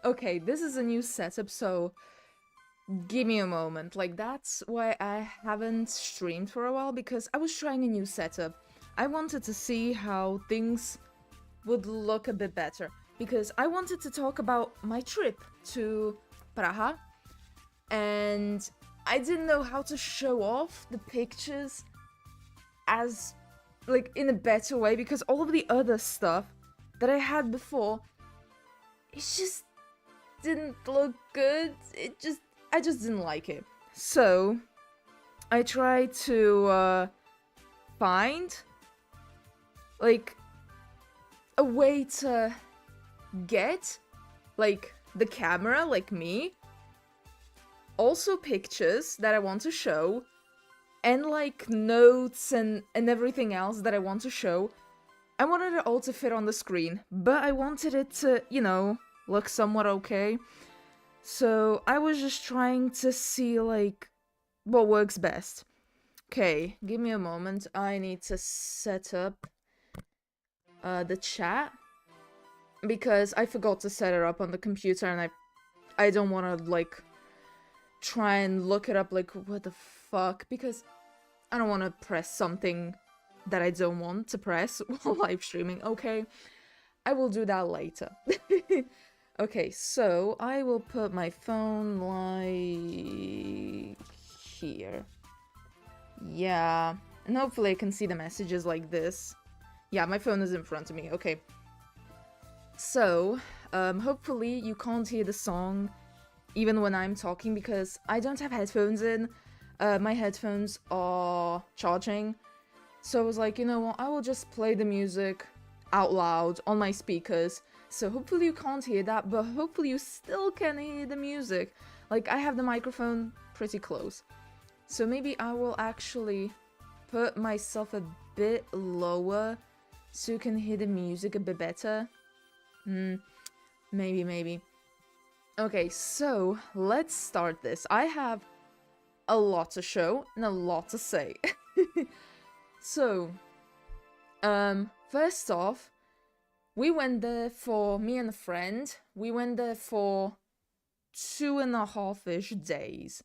Okay, this is a new setup, so give me a moment. Like, that's why I haven't streamed for a while, because I was trying a new setup. I wanted to see how things would look a bit better, because I wanted to talk about my trip to Prague, and I didn't know how to show off the pictures as, like, in a better way, because all of the other stuff that I had before, it just didn't look good. I just didn't like it. So I tried to find like a way to get like the camera, like me, also pictures that I want to show, and like notes and everything else that I want to show. I wanted it all to fit on the screen, but I wanted it to, look somewhat okay. So I was just trying to see like what works best. Okay, give me a moment. I need to set up the chat because I forgot to set it up on the computer, and I don't want to like try and look it up like what the fuck, because I don't want to press something that I don't want to press while live streaming. Okay, I will do that later. Okay, so I will put my phone like here. Yeah, and hopefully I can see the messages like this. Yeah, my phone is in front of me. Okay. So, hopefully you can't hear the song even when I'm talking, because I don't have headphones in. My headphones are charging. So I was like, you know what, I will just play the music out loud on my speakers. So hopefully you can't hear that, but hopefully you still can hear the music. Like, I have the microphone pretty close. So maybe I will actually put myself a bit lower so you can hear the music a bit better. Maybe. Okay, so let's start this. I have a lot to show and a lot to say. So, first off, we went there for, me and a friend, we went there for 2.5-ish days.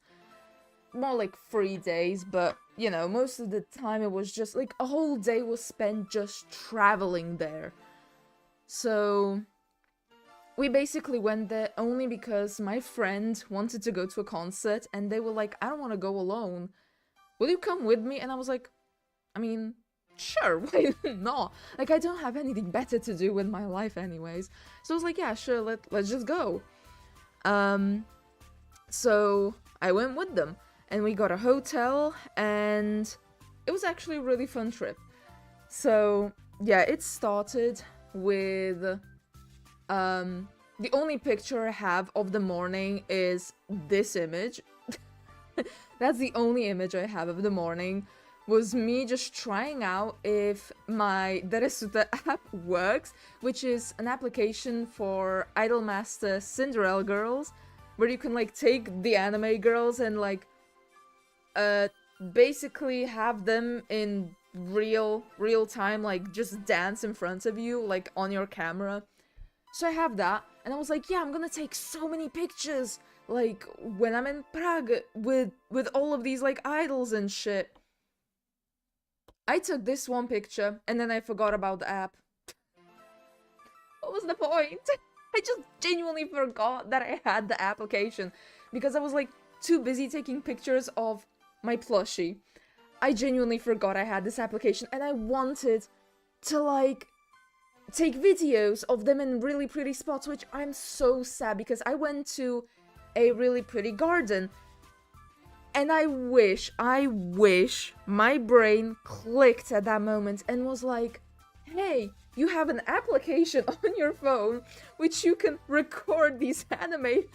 More like 3 days, but, most of the time it was just, like, a whole day was spent just traveling there. So, we basically went there only because my friend wanted to go to a concert, and they were like, I don't want to go alone. Will you come with me? And I was like, I mean, sure, why not? Like, I don't have anything better to do with my life anyways. So I was like, yeah, sure, let's just go. So I went with them, and we got a hotel, and it was actually a really fun trip. So yeah, it started with the only picture I have of the morning is this image. That's the only image I have of the morning. Was me just trying out if my Deresuta app works, which is an application for Idolmaster Cinderella girls, where you can like take the anime girls and like basically have them in real time, like just dance in front of you, like on your camera. So I have that, and I was like, yeah, I'm gonna take so many pictures, like when I'm in Prague with all of these like idols and shit. I took this one picture, and then I forgot about the app. What was the point? I just genuinely forgot that I had the application, because I was like too busy taking pictures of my plushie. I genuinely forgot I had this application, and I wanted to like take videos of them in really pretty spots, which I'm so sad, because I went to a really pretty garden. And I wish my brain clicked at that moment and was like, hey, you have an application on your phone which you can record these anime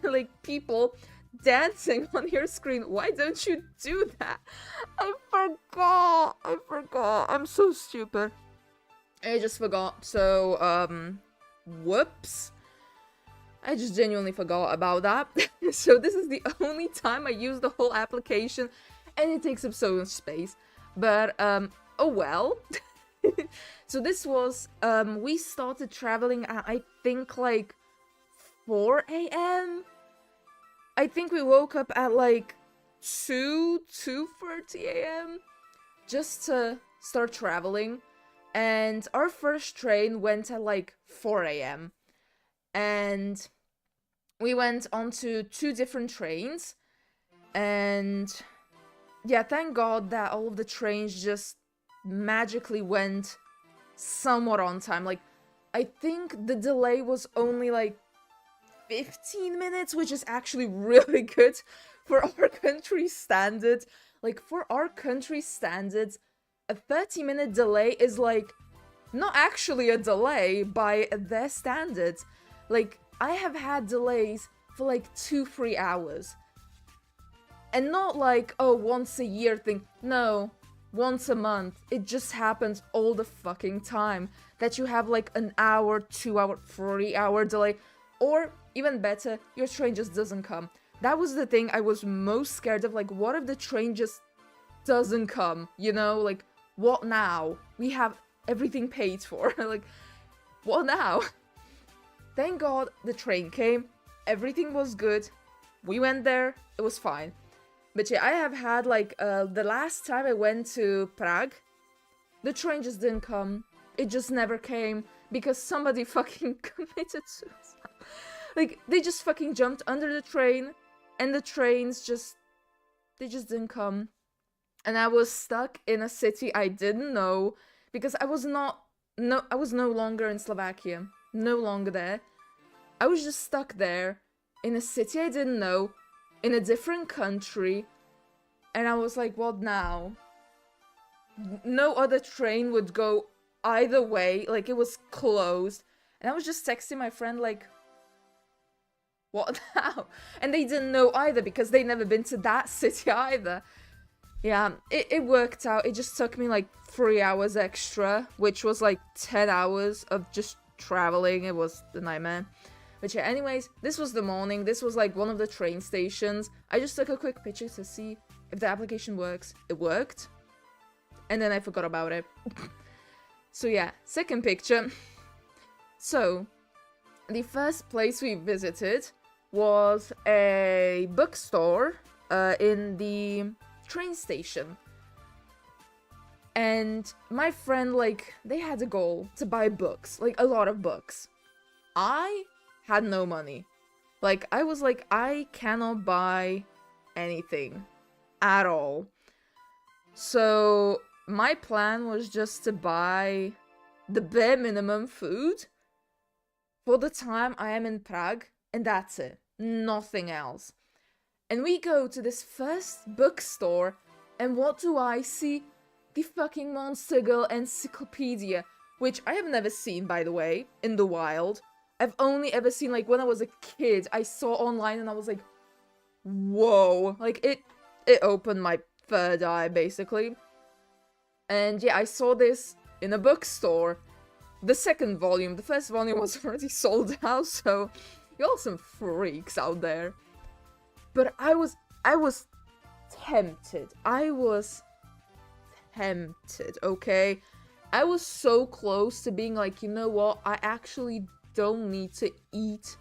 like people dancing on your screen. Why don't you do that? I forgot. I'm so stupid. I just forgot. So, whoops. I just genuinely forgot about that. So this is the only time I use the whole application, and it takes up so much space. But, oh well. So this was, we started traveling at, I think, like 4 a.m. I think we woke up at like 2:30 a.m. just to start traveling. And our first train went at like 4 a.m. And we went onto 2 different trains. And yeah, thank God that all of the trains just magically went somewhat on time. Like, I think the delay was only like 15 minutes, which is actually really good for our country standards. Like, for our country standards, a 30-minute delay is like not actually a delay by their standards. Like, I have had delays for like 2-3 hours. And not like, oh, once a year thing. No, once a month. It just happens all the fucking time that you have like an hour, 2 hour, 3 hour delay. Or even better, your train just doesn't come. That was the thing I was most scared of. Like, what if the train just doesn't come? You know, like, what now? We have everything paid for. Like, what now? Thank God the train came. Everything was good. We went there. It was fine. But yeah, I have had like, the last time I went to Prague, the train just didn't come. It just never came because somebody fucking committed suicide. Like, they just fucking jumped under the train and the trains just, they just didn't come. And I was stuck in a city I didn't know because I was no longer in Slovakia. No longer there. I was just stuck there in a city I didn't know, in a different country, and I was like, what now? No other train would go either way, like, it was closed, and I was just texting my friend like, what now? And they didn't know either because they'd never been to that city either. Yeah, it worked out. It just took me like 3 hours extra, which was like 10 hours of just traveling. It was a nightmare. But yeah, anyways, this was the morning. This was like one of the train stations. I just took a quick picture to see if the application works. It worked. And then I forgot about it. So yeah, second picture. So, the first place we visited was a bookstore in the train station. And my friend, like, they had a goal to buy books. Like, a lot of books. I had no money. Like, I was like, I cannot buy anything at all. So my plan was just to buy the bare minimum food for the time I am in Prague, and that's it. Nothing else. And we go to this first bookstore, and what do I see? The fucking Monster Girl encyclopedia, which I have never seen, by the way, in the wild. I've only ever seen, like, when I was a kid, I saw online and I was like, whoa. Like, it opened my third eye, basically. And yeah, I saw this in a bookstore. The second volume. The first volume was already sold out, so y'all some freaks out there. But I was tempted. I was tempted, okay? I was so close to being like, you know what? I actually don't need to eat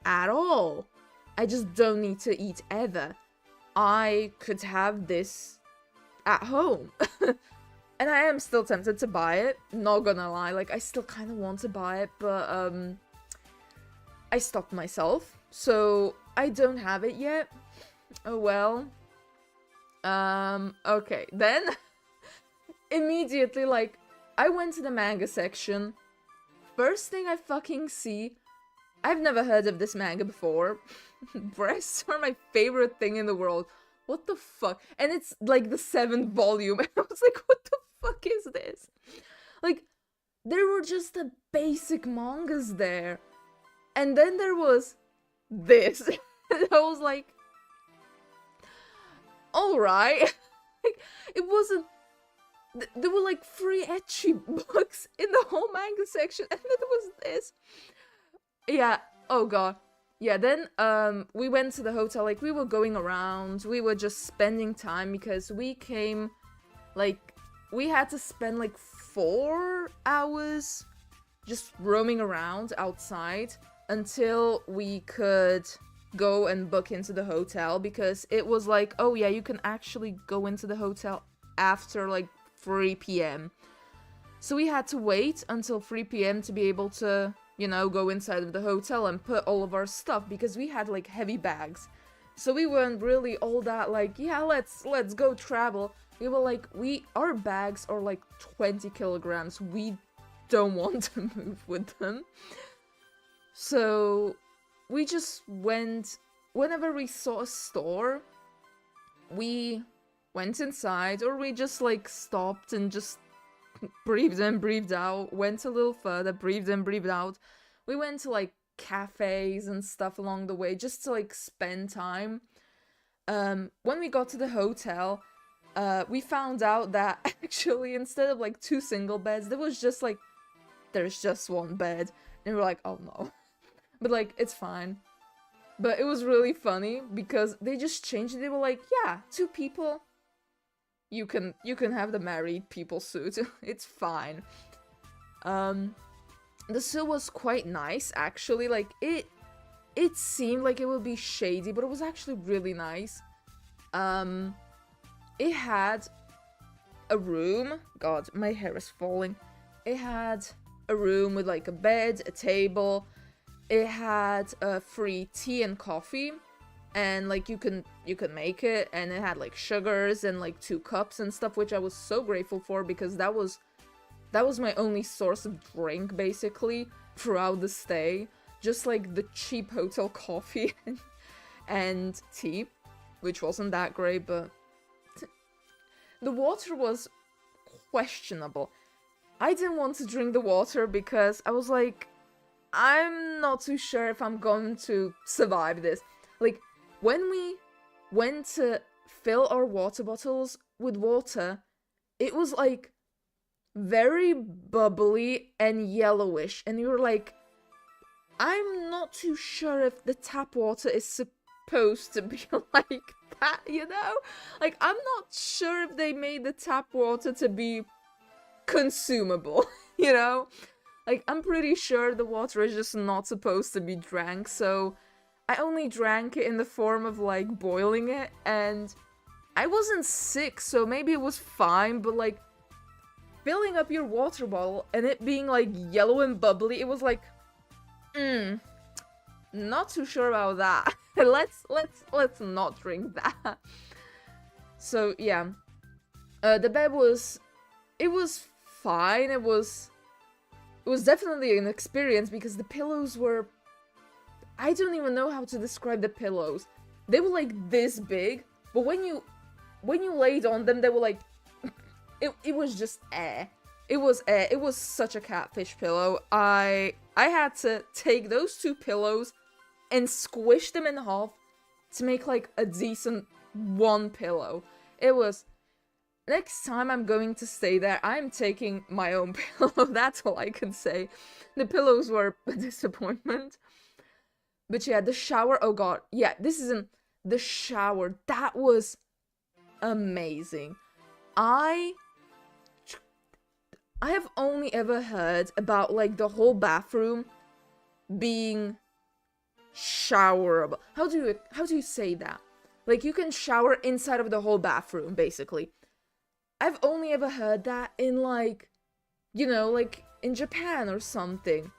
at all. I just don't need to eat ever. I could have this at home. And I am still tempted to buy it, not gonna lie. Like, I still kind of want to buy it, but I stopped myself, so I don't have it yet. Oh well. Okay, then immediately, like, I went to the manga section. First thing I fucking see, I've never heard of this manga before. Breasts are my favorite thing in the world. What the fuck? And it's like the 7th volume, and I was like, what the fuck is this? Like, there were just the basic mangas there. And then there was this. And I was like, alright. Like, it wasn't... There were like 3 ecchi books in the whole manga section, and then there was this. Yeah, oh god. Yeah, then we went to the hotel, like, we were going around, we were just spending time, because we came, like, we had to spend like 4 hours just roaming around outside, until we could go and book into the hotel, because it was like, oh yeah, you can actually go into the hotel after like 3 p.m. So we had to wait until 3 p.m. to be able to, you know, go inside of the hotel and put all of our stuff, because we had like heavy bags. So we weren't really all that like, yeah, let's go travel. We were like, our bags are like 20 kilograms. We don't want to move with them. So we just went, whenever we saw a store, we went inside, or we just like stopped and just breathed in, breathed out, went a little further, breathed in, breathed out. We went to like cafes and stuff along the way just to like spend time. When we got to the hotel, we found out that actually instead of like 2 single beds, there's just 1 bed. And we're like, oh no. But like, it's fine. But it was really funny because they just changed it. They were like, yeah, 2 people. You can have the married people suite. It's fine. The suite was quite nice, actually. Like, it seemed like it would be shady, but it was actually really nice. It had a room. God, my hair is falling. It had a room with like a bed, a table. It had free tea and coffee, and like you can make it, and it had like sugars and like 2 cups and stuff, which I was so grateful for, because that was my only source of drink basically throughout the stay. Just like the cheap hotel coffee and tea, which wasn't that great, but the water was questionable. I didn't want to drink the water because I was like, I'm not too sure if I'm going to survive this. Like, when we went to fill our water bottles with water, it was like very bubbly and yellowish, and you were like, I'm not too sure if the tap water is supposed to be like that, you know? Like, I'm not sure if they made the tap water to be consumable, you know? Like, I'm pretty sure the water is just not supposed to be drank, so I only drank it in the form of, like, boiling it, and I wasn't sick, so maybe it was fine, but, like, filling up your water bottle and it being, like, yellow and bubbly, it was like, not too sure about that. let's not drink that. So, yeah. The bed was fine. It was definitely an experience, because the pillows were, I don't even know how to describe the pillows. They were like this big, but when you laid on them, they were like, it was just air. It was air. It was such a catfish pillow. I had to take those 2 pillows and squish them in half to make like a decent 1 pillow. It was, next time I'm going to stay there, I'm taking my own pillow. That's all I can say. The pillows were a disappointment. But yeah, the shower, oh god. Yeah, the shower. That was amazing. I have only ever heard about like the whole bathroom being showerable. How do you say that? Like, you can shower inside of the whole bathroom, basically. I've only ever heard that in, like, you know, like, in Japan or something.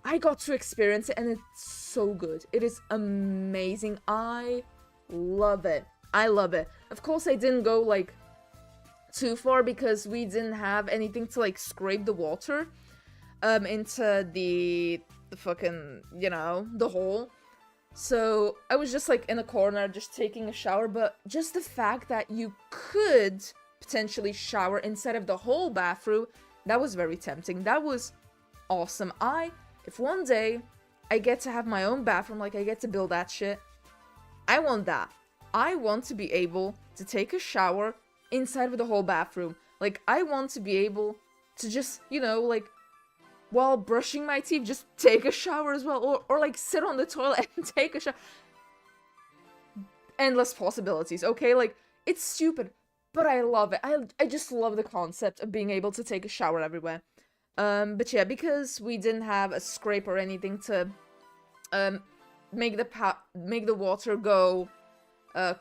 I got to experience it, and it's so good. It is amazing. I love it. I love it. Of course, I didn't go, like, too far, because we didn't have anything to, like, scrape the water into the fucking, you know, the hole. So I was just, like, in a corner, just taking a shower, but just the fact that you could potentially shower inside of the whole bathroom, that was very tempting. That was awesome. If one day I get to have my own bathroom, like, I get to build that shit, I want that. I want to be able to take a shower inside of the whole bathroom. Like, I want to be able to just, you know, like, while brushing my teeth, just take a shower as well, or like, sit on the toilet and take a shower. Endless possibilities, okay? Like, it's stupid, but I love it. I just love the concept of being able to take a shower everywhere. But yeah, because we didn't have a scrape or anything to make the water go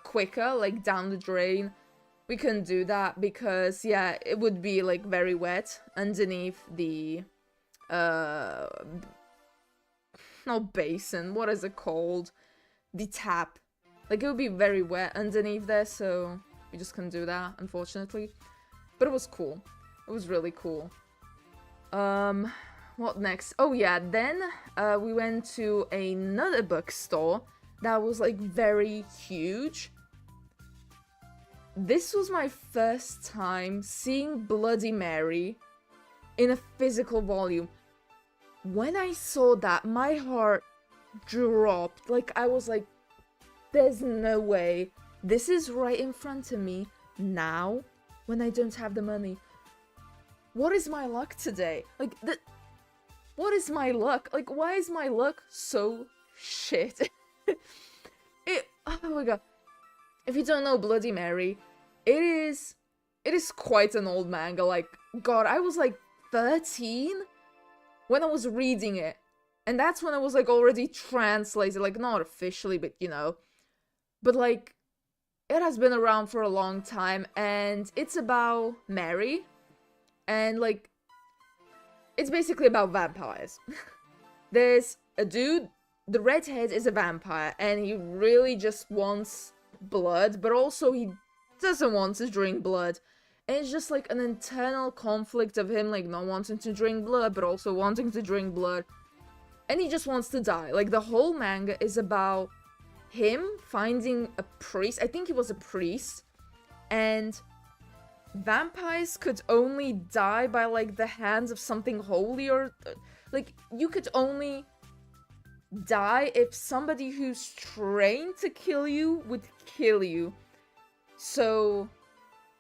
quicker, like down the drain, we couldn't do that because yeah, it would be like very wet underneath the uh not basin, what is it called? The tap. Like it would be very wet underneath there, so we just couldn't do that, unfortunately. But it was cool. It was really cool. What next? Oh yeah, then we went to another bookstore that was like very huge. This was my first time seeing Bloody Mary in a physical volume. When I saw that, my heart dropped. Like, I was like, there's no way. This is right in front of me now when I don't have the money. What is my luck today? Like, what is my luck? Like, why is my luck so shit? Oh my god. If you don't know Bloody Mary, it is quite an old manga. Like, god, I was like 13 when I was reading it. And that's when I was like already translated, like not officially, but you know. But like, it has been around for a long time, and it's about Mary. And like, it's basically about vampires. There's a dude, the redhead is a vampire, and he really just wants blood, but also he doesn't want to drink blood. And it's just like an internal conflict of him like not wanting to drink blood, but also wanting to drink blood. And he just wants to die. Like, the whole manga is about him finding a priest. I think he was a priest. And vampires could only die by, like, the hands of something holy, or... like, you could only die if somebody who's trained to kill you would kill you. So,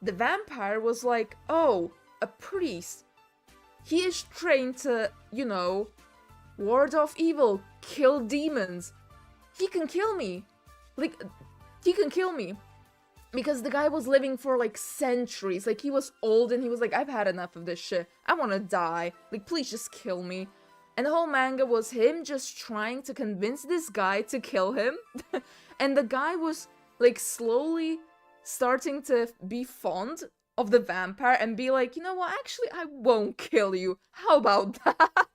the vampire was like, oh, a priest. He is trained to, you know, ward off evil, kill demons. He can kill me. Like, he can kill me. Because the guy was living for like centuries. Like, he was old and he was like, I've had enough of this shit. I want to die. Like, please just kill me. And the whole manga was him just trying to convince this guy to kill him. And the guy was like slowly starting to be fond of the vampire and be like, you know what, actually I won't kill you. How about that?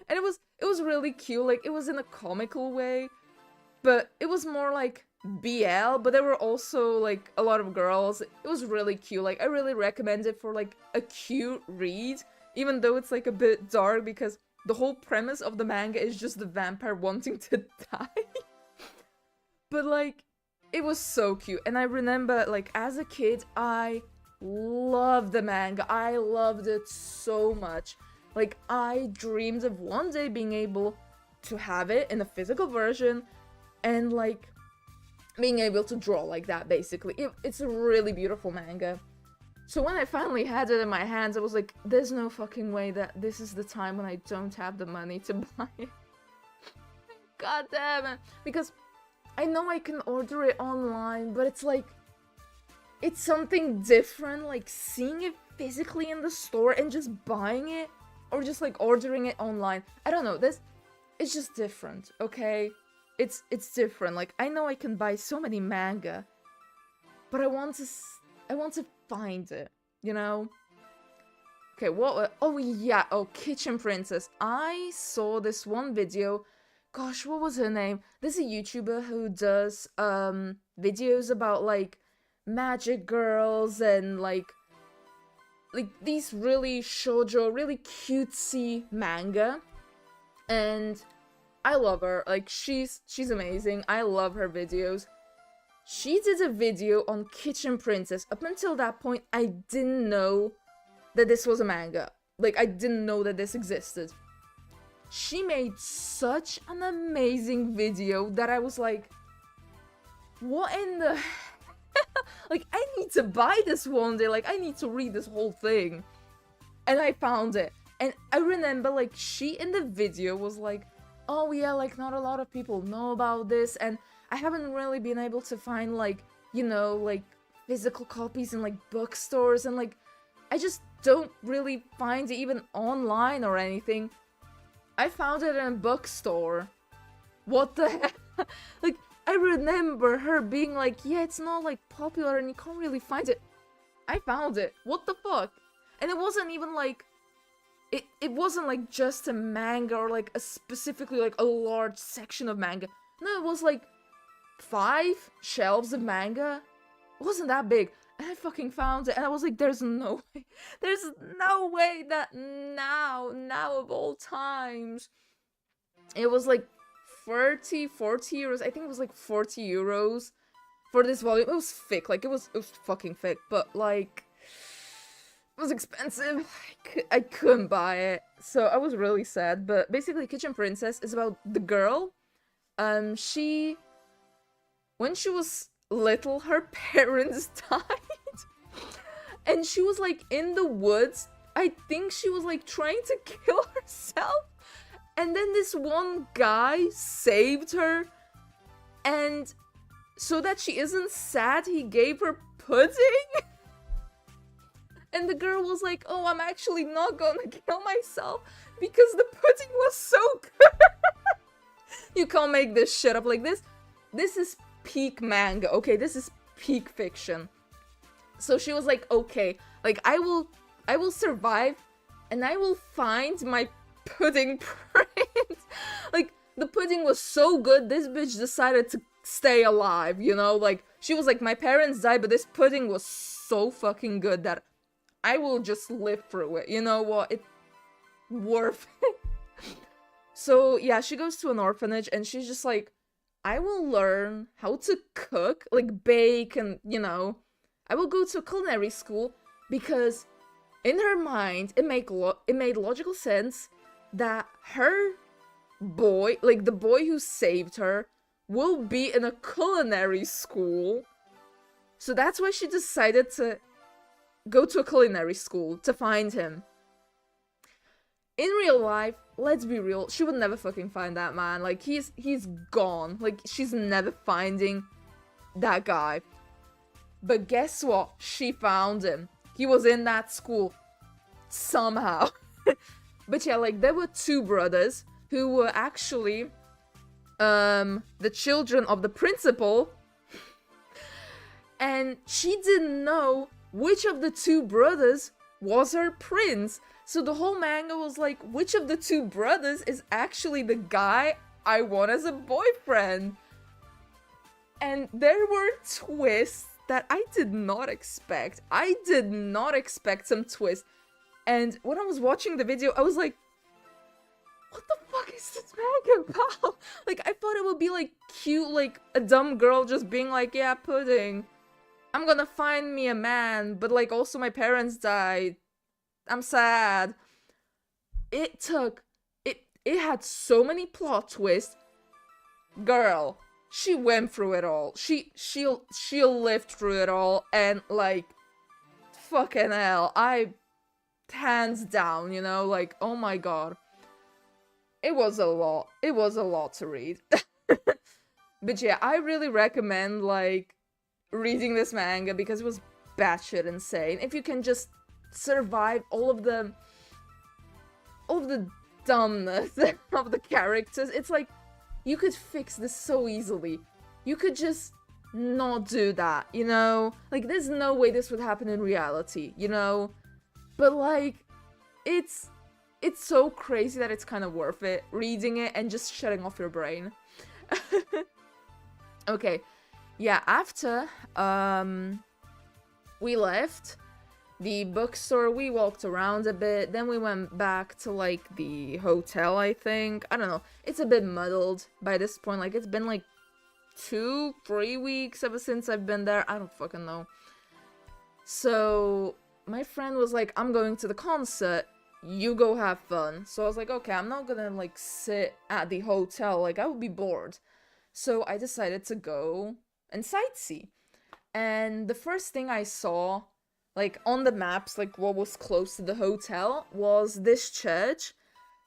And it was really cute. Like, it was in a comical way, but it was more like BL, but there were also like a lot of girls. It was really cute. Like, I really recommend it for like a cute read, even though it's like a bit dark, because the whole premise of the manga is just the vampire wanting to die. But like, it was so cute. And I remember, like, as a kid, I loved the manga. I loved it so much. Like, I dreamed of one day being able to have it in a physical version and, like, being able to draw like that, basically. It's a really beautiful manga. So when I finally had it in my hands, I was like, there's no fucking way that this is the time when I don't have the money to buy it. God damn it. Because I know I can order it online, but it's like, it's something different, like seeing it physically in the store and just buying it, or just like ordering it online. I don't know, it's just different, okay? It's different. Like, I know I can buy so many manga, but I want to find it, you know? Okay, what? Oh yeah, oh, Kitchen Princess. I saw this one video. Gosh, what was her name? There's a YouTuber who does videos about like magic girls and like these really shoujo, really cutesy manga. And I love her. Like, she's amazing. I love her videos. She did a video on Kitchen Princess. Up until that point, I didn't know that this was a manga. Like, I didn't know that this existed. She made such an amazing video that I was like, what in the... like, I need to buy this one day. Like, I need to read this whole thing. And I found it. And I remember, like, she in the video was like, oh yeah, like, not a lot of people know about this. And I haven't really been able to find, like, you know, like, physical copies in, like, bookstores. And, like, I just don't really find it even online or anything. I found it in a bookstore. What the heck? Like, I remember her being like, yeah, it's not like popular and you can't really find it. I found it. What the fuck? And it wasn't even like, it wasn't like just a manga or like a specifically like a large section of manga. No, it was like 5 shelves of manga. It wasn't that big. And I fucking found it and I was like, there's no way. There's no way that now of all times. It was like 40 euros. I think it was like 40 euros for this volume. It was thick, like it was fucking thick, but like it was expensive. I couldn't buy it, so I was really sad. But basically, Kitchen Princess is about the girl. She, when she was little, her parents died, and she was like in the woods. I think she was like trying to kill herself, and then this one guy saved her, and so that she isn't sad, he gave her pudding. And the girl was like, oh, I'm actually not gonna kill myself because the pudding was so good. You can't make this shit up like this. This is peak manga, okay? This is peak fiction. So she was like, okay, like I will survive and I will find my pudding print. Like, the pudding was so good, this bitch decided to stay alive, you know? Like, she was like, my parents died, but this pudding was so fucking good that I will just live through it. You know what? It's worth it. So, yeah, she goes to an orphanage and she's just like, I will learn how to cook, like bake, and, you know, I will go to a culinary school because in her mind, it made logical sense that her boy, like the boy who saved her, will be in a culinary school. So that's why she decided to go to a culinary school to find him. In real life, let's be real, she would never fucking find that man. Like, he's gone. Like, she's never finding that guy. But guess what? She found him. He was in that school. Somehow. But yeah, like, there were 2 brothers who were actually the children of the principal. And she didn't know which of the 2 brothers was her prince. So the whole manga was like, which of the 2 brothers is actually the guy I want as a boyfriend? And there were twists that I did not expect. I did not expect some twists. And when I was watching the video, I was like, what the fuck is this manga about? Like, I thought it would be like cute, like a dumb girl just being like, yeah, pudding. I'm gonna find me a man, but like also my parents died. I'm sad. It had so many plot twists. Girl, she went through it all. She'll lived through it all, and like, fucking hell, hands down, you know, like, oh my god. It was a lot. It was a lot to read. But yeah, I really recommend like reading this manga because it was batshit insane. If you can just survive all of the dumbness of the characters, it's like you could fix this so easily. You could just not do that, you know? Like, there's no way this would happen in reality, you know? But like, it's so crazy that it's kind of worth it reading it and just shutting off your brain. Okay, yeah, after we left the bookstore, we walked around a bit, then we went back to like the hotel, I think. I don't know, it's a bit muddled by this point. Like, it's been like 2-3 weeks ever since I've been there. I don't fucking know. So my friend was like, I'm going to the concert, you go have fun. So I was like, okay, I'm not gonna like sit at the hotel, like I would be bored. So I decided to go and sightsee. And the first thing I saw, like on the maps, like what was close to the hotel, was this church.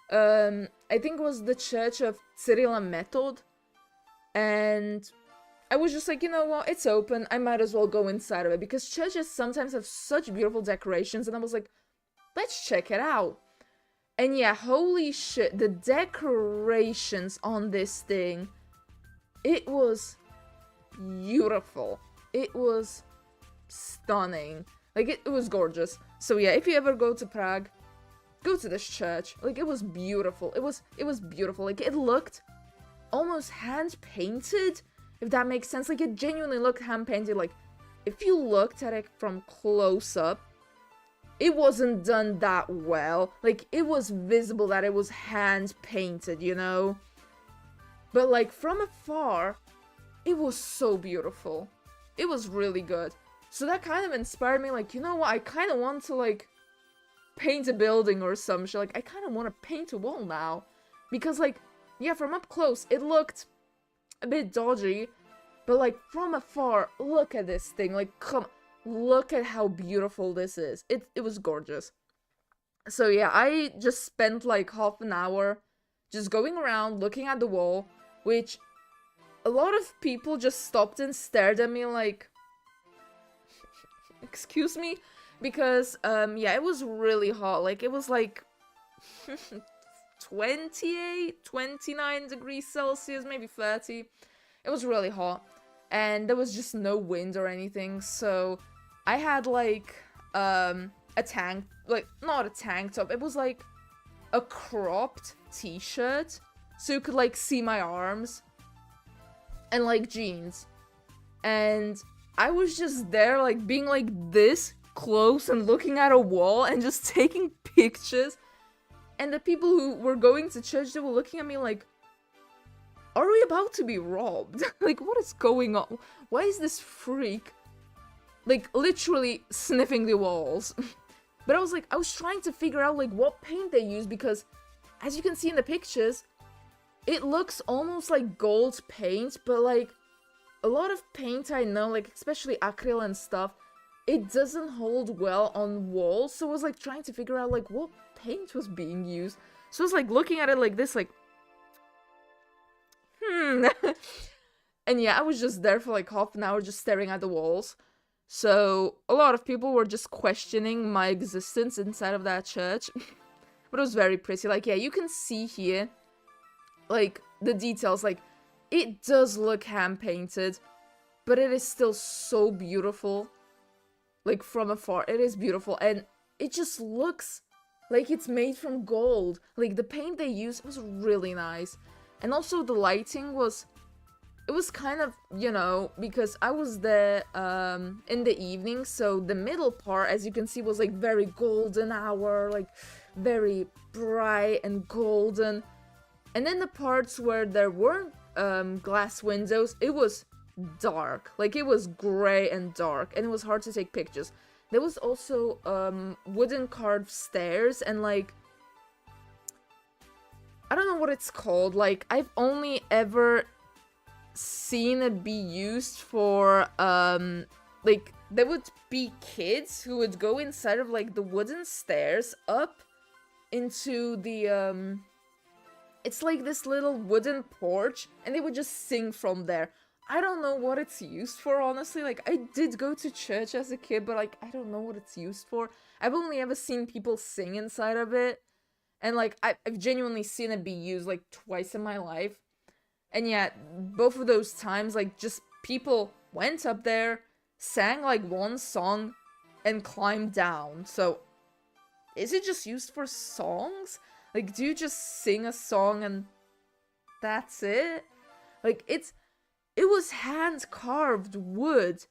I think it was the church of Cyril and Method. And I was just like, you know what, it's open, I might as well go inside of it, because churches sometimes have such beautiful decorations, and I was like, let's check it out. And yeah, holy shit, the decorations on this thing, it was beautiful. It was stunning. Like, it was gorgeous. So yeah, if you ever go to Prague, go to this church. Like, it was beautiful. It was beautiful. Like, it looked almost hand-painted, if that makes sense. Like, it genuinely looked hand-painted. Like, if you looked at it from close up, it wasn't done that well. Like, it was visible that it was hand-painted, you know? But, like, from afar, it was so beautiful. It was really good. So that kind of inspired me, like, you know what? I kind of want to, like, paint a building or some shit. Like, I kind of want to paint a wall now. Because, like, yeah, from up close, it looked a bit dodgy. But, like, from afar, look at this thing. Like, look at how beautiful this is. It was gorgeous. So, yeah, I just spent, like, half an hour just going around, looking at the wall, which a lot of people just stopped and stared at me like, excuse me? Because, yeah, it was really hot. Like, it was, like, 28, 29 degrees Celsius, maybe 30. It was really hot. And there was just no wind or anything, so I had, like, a tank, like, not a tank top, it was, like, a cropped t-shirt, so you could, like, see my arms, and, like, jeans. And I was just there, like, being, like, this close and looking at a wall and just taking pictures. And the people who were going to church, they were looking at me like, are we about to be robbed? Like, what is going on? Why is this freak, like, literally sniffing the walls? But I was like, I was trying to figure out, like, what paint they use, because as you can see in the pictures, it looks almost like gold paint, but, like, a lot of paint I know, like, especially acrylic and stuff, it doesn't hold well on walls. So I was, like, trying to figure out, like, what paint was being used. So I was, like, looking at it like this, like, And yeah, I was just there for, like, half an hour just staring at the walls. So a lot of people were just questioning my existence inside of that church. But it was very pretty. Like, yeah, you can see here, like, the details. Like, it does look hand-painted, but it is still so beautiful. Like, from afar, it is beautiful. And it just looks like it's made from gold. Like, the paint they used was really nice. And also the lighting was... It was kind of, you know, because I was there in the evening, so the middle part, as you can see, was, like, very golden hour, like, very bright and golden. And then the parts where there weren't glass windows, it was dark. Like, it was gray and dark, and it was hard to take pictures. There was also wooden carved stairs, and, like, I don't know what it's called. Like, I've only ever seen it be used for, like, there would be kids who would go inside of, like, the wooden stairs up into the, it's like this little wooden porch, and they would just sing from there. I don't know what it's used for, honestly. Like, I did go to church as a kid, but, like, I don't know what it's used for. I've only ever seen people sing inside of it, and, like, I've genuinely seen it be used, like, twice in my life. And yeah, both of those times, like, just people went up there, sang, like, one song, and climbed down. So, is it just used for songs? Like, do you just sing a song and that's it? Like, it was hand-carved wood,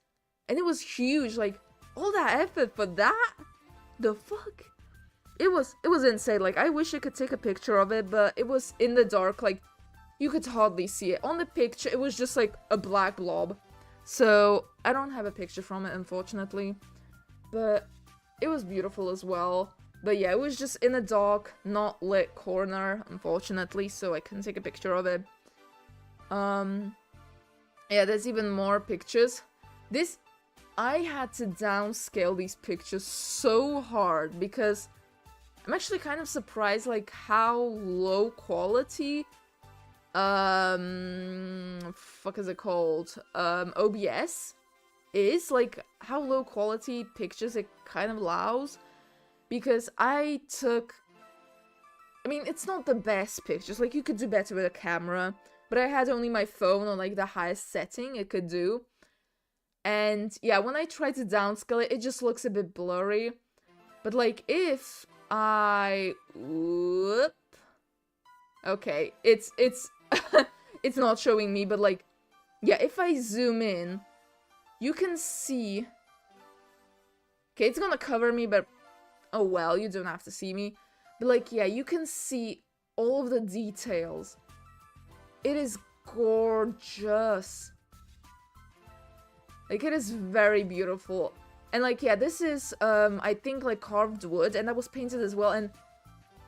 and it was huge. Like, all that effort for that? The fuck? It was insane. Like, I wish I could take a picture of it, but it was in the dark, like, you could hardly see it. On the picture, it was just, like, a black blob. So, I don't have a picture from it, unfortunately. But it was beautiful as well. But yeah, it was just in a dark, not lit corner, unfortunately, so I couldn't take a picture of it. Yeah, there's even more pictures. I had to downscale these pictures so hard, because I'm actually kind of surprised, like, how low quality... fuck is it called? OBS is, like, how low quality pictures it kind of allows. because I mean, it's not the best pictures, like, you could do better with a camera, but I had only my phone on, like, the highest setting it could do. And yeah, when I try to downscale it, it just looks a bit blurry. But, like, if I... Whoop. Okay, it's it's not showing me, but, like, yeah, if I zoom in, you can see... Okay, it's gonna cover me, but oh well, you don't have to see me. But, like, yeah, you can see all of the details. It is gorgeous. Like, it is very beautiful. And, like, yeah, this is, I think, like, carved wood, and that was painted as well. And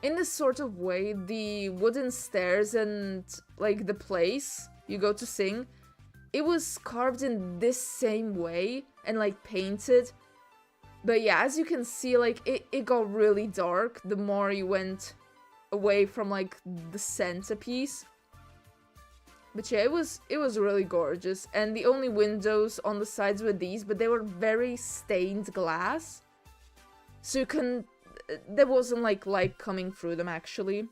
in this sort of way, the wooden stairs and, like, the place you go to sing, it was carved in this same way and, like, painted. But yeah, as you can see, like, it got really dark the more you went away from, like, the centerpiece. But yeah, it was really gorgeous. And the only windows on the sides were these, but they were very stained glass. So you can... There wasn't, like, light coming through them, actually.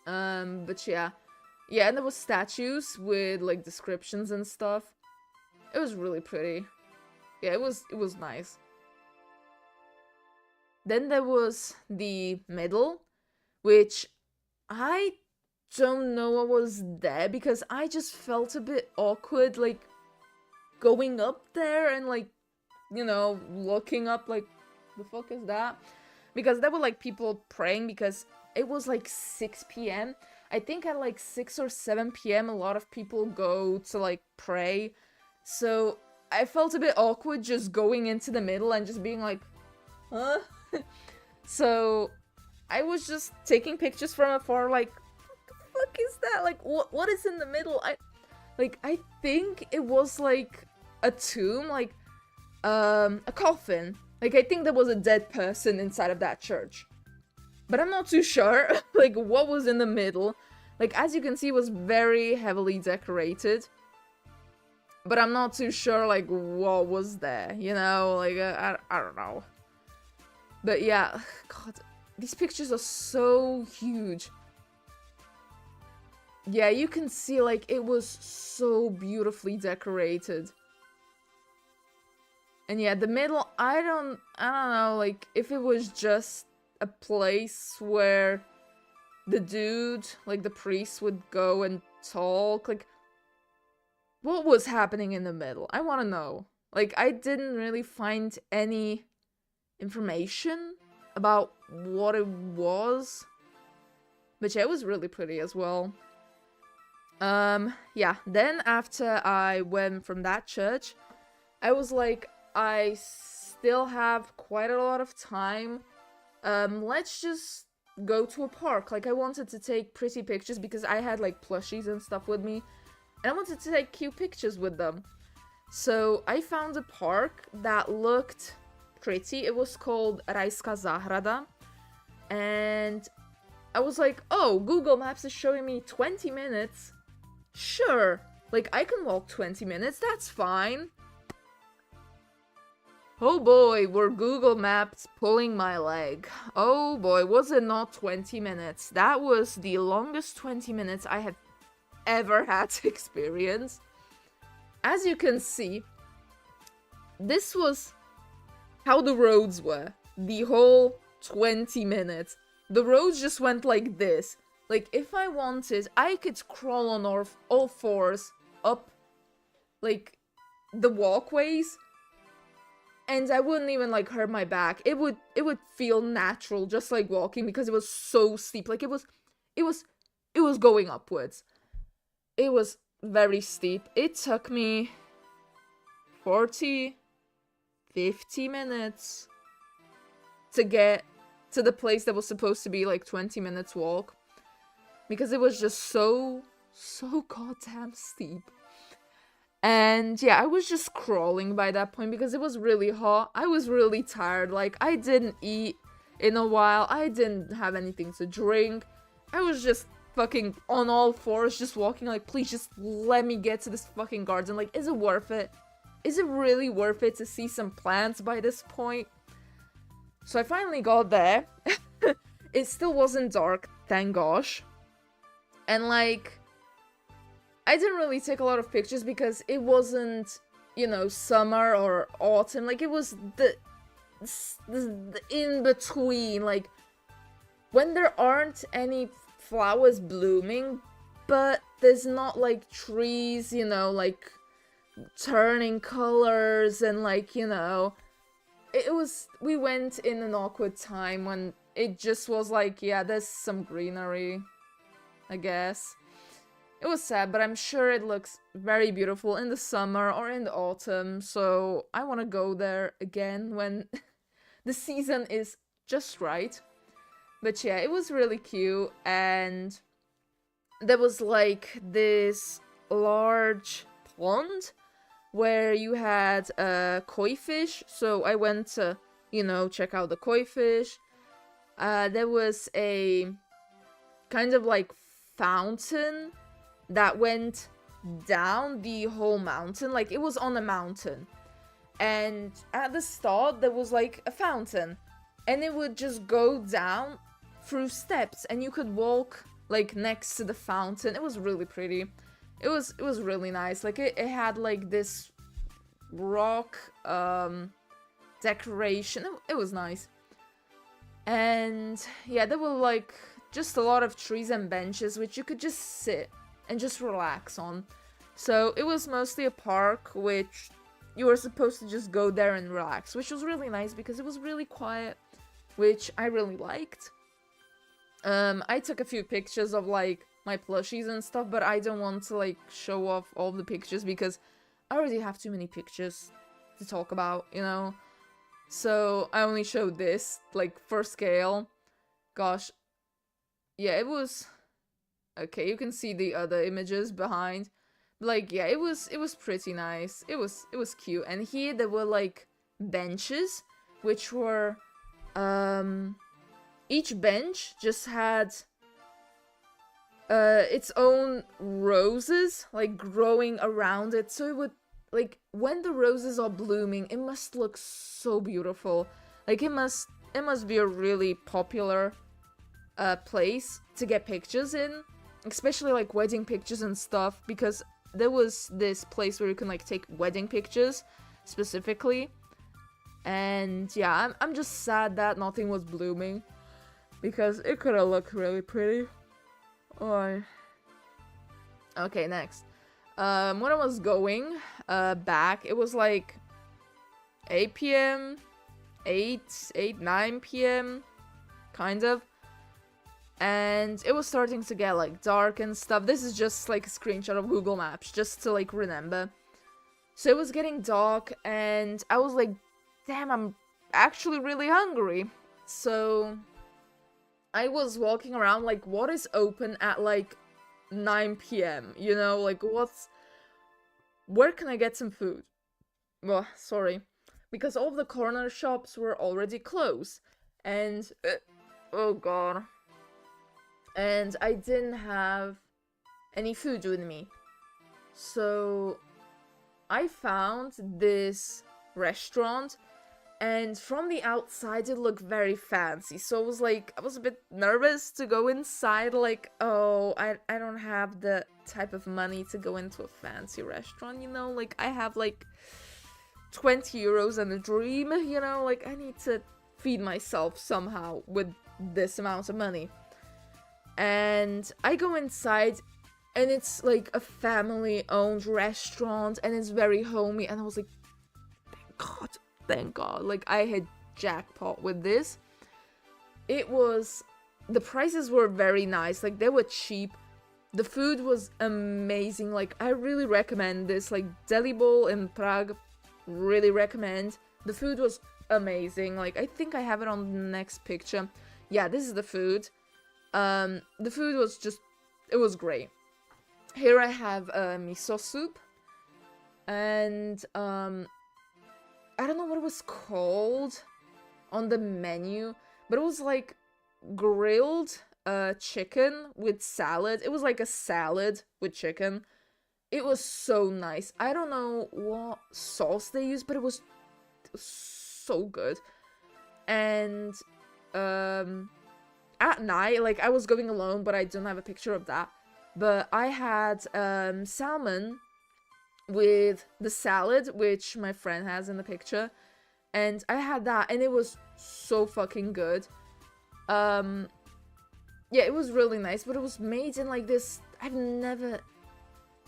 But yeah. Yeah, and there was statues with, like, descriptions and stuff. It was really pretty. Yeah, it was nice. Then there was the middle, which I don't know what was there, because I just felt a bit awkward, like, going up there and, like, you know, looking up, like, the fuck is that? Because there were, like, people praying, because it was, like, 6 p.m. I think at, like, 6 or 7 p.m. a lot of people go to, like, pray. So I felt a bit awkward just going into the middle and just being like, huh? So I was just taking pictures from afar, like, what the fuck is that? Like, what is in the middle? I think it was, like, a tomb, like, a coffin. Like, I think there was a dead person inside of that church. But I'm not too sure, like, what was in the middle. Like, as you can see, it was very heavily decorated. But I'm not too sure, like, what was there, you know? Like, I don't know. But yeah, God, these pictures are so huge. Yeah, you can see, like, it was so beautifully decorated. And yeah, the middle, I don't know, like, if it was just a place where the dude, like, the priest would go and talk, like, what was happening in the middle? I want to know. Like, I didn't really find any information about what it was. But yeah, it was really pretty as well. Yeah, then after I went from that church, I was like, I still have quite a lot of time. Let's just go to a park. Like, I wanted to take pretty pictures because I had, like, plushies and stuff with me. And I wanted to take cute pictures with them. So I found a park that looked pretty. It was called Rajska Zahrada. And I was like, oh, Google Maps is showing me 20 minutes. Sure. Like, I can walk 20 minutes. That's fine. Oh boy, were Google Maps pulling my leg. Oh boy, was it not 20 minutes. That was the longest 20 minutes I have ever had to experience. As you can see, this was how the roads were. The whole 20 minutes. The roads just went like this. Like, if I wanted, I could crawl on all fours up, like, the walkways. And I wouldn't even, like, hurt my back. It would feel natural, just like walking, because it was so steep. Like, it was going upwards. It was very steep. It took me 40, 50 minutes to get to the place that was supposed to be, like, 20 minutes walk. Because it was just so goddamn steep. And yeah, I was just crawling by that point because it was really hot. I was really tired. Like, I didn't eat in a while. I didn't have anything to drink. I was just fucking on all fours, just walking, like, please just let me get to this fucking garden. Like, is it worth it? Is it really worth it to see some plants by this point? So I finally got there. It still wasn't dark, thank gosh. And like, I didn't really take a lot of pictures because it wasn't, you know, summer or autumn. Like, it was the in between, like when there aren't any flowers blooming, but there's not like trees, you know, like turning colors and like, you know, it was, we went in an awkward time when it just was like, yeah, there's some greenery, I guess. It was sad, but I'm sure it looks very beautiful in the summer or in the autumn, so I want to go there again when the season is just right. But yeah, it was really cute, and there was like this large pond where you had koi fish, so I went to, you know, check out the koi fish. There was a kind of like fountain that went down the whole mountain, like it was on a mountain. And at the start, there was like a fountain, and it would just go down through steps, and you could walk like next to the fountain. It was really pretty. It was really nice. Like it had like this rock decoration. It was nice. And yeah, there were like just a lot of trees and benches which you could just sit and just relax on. So it was mostly a park which you were supposed to just go there and relax, which was really nice because it was really quiet, which I really liked. I took a few pictures of like my plushies and stuff, but I don't want to like show off all the pictures because I already have too many pictures to talk about, you know? So I only showed this, like, for scale. Gosh. Yeah, it was... Okay, you can see the other images behind. Like, yeah, it was pretty nice. It was cute. And here there were like benches, which were each bench just had its own roses like growing around it, so it would, like, when the roses are blooming, it must look so beautiful. Like it must be a really popular place to get pictures in, especially like wedding pictures and stuff, because there was this place where you can like take wedding pictures specifically. And yeah, I'm just sad that nothing was blooming because it could have looked really pretty. Oh. Okay, next. When I was going back, it was like 8 p.m. 9 p.m. kind of. And it was starting to get like dark and stuff. This is just like a screenshot of Google Maps just to like remember. So it was getting dark and I was like, damn, I'm actually really hungry. So I was walking around like, what is open at like 9 p.m. you know, like where can I get some food? Well, sorry, because all of the corner shops were already closed, and oh god, and I didn't have any food with me. So I found this restaurant, and from the outside it looked very fancy. So I was like, I was a bit nervous to go inside, like, oh, I don't have the type of money to go into a fancy restaurant, you know? Like, I have like 20 euros and a dream, you know? Like, I need to feed myself somehow with this amount of money. And I go inside, and it's like a family-owned restaurant, and it's very homey, and I was like, thank god, like I had jackpot with this. The prices were very nice, like they were cheap. The food was amazing, like I really recommend this, like Deli Bowl in Prague, really recommend. The food was amazing, like I think I have it on the next picture. Yeah, this is the food. The food was just, it was great. Here I have miso soup, and I don't know what it was called on the menu, but it was like grilled chicken with salad. It was like a salad with chicken. It was so nice. I don't know what sauce they used, but it was so good. And at night, like, I was going alone, but I don't have a picture of that. But I had salmon with the salad, which my friend has in the picture. And I had that, and it was so fucking good. Yeah, it was really nice, but it was made in like this... I've never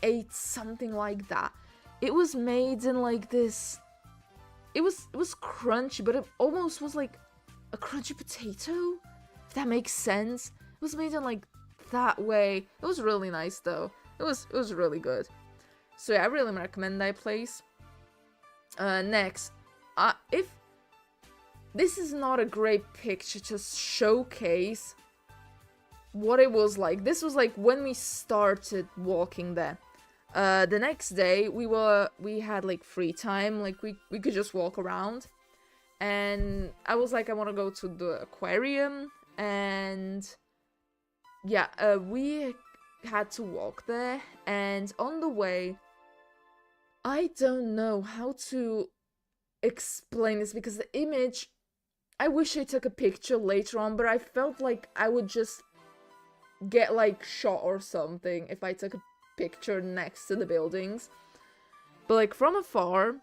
ate something like that. It was made in like this... It was crunchy, but it almost was like a crunchy potato, if that makes sense. It was made in like that way. It was really nice though. It was really good. So yeah, I really recommend that place. Next, if this is not a great picture to showcase what it was like. This was like when we started walking there. The next day we had like free time, like we could just walk around, and I was like, I want to go to the aquarium, and yeah, we had to walk there, and on the way, I don't know how to explain this because the image, I wish I took a picture later on, but I felt like I would just get like shot or something if I took a picture next to the buildings. But like from afar,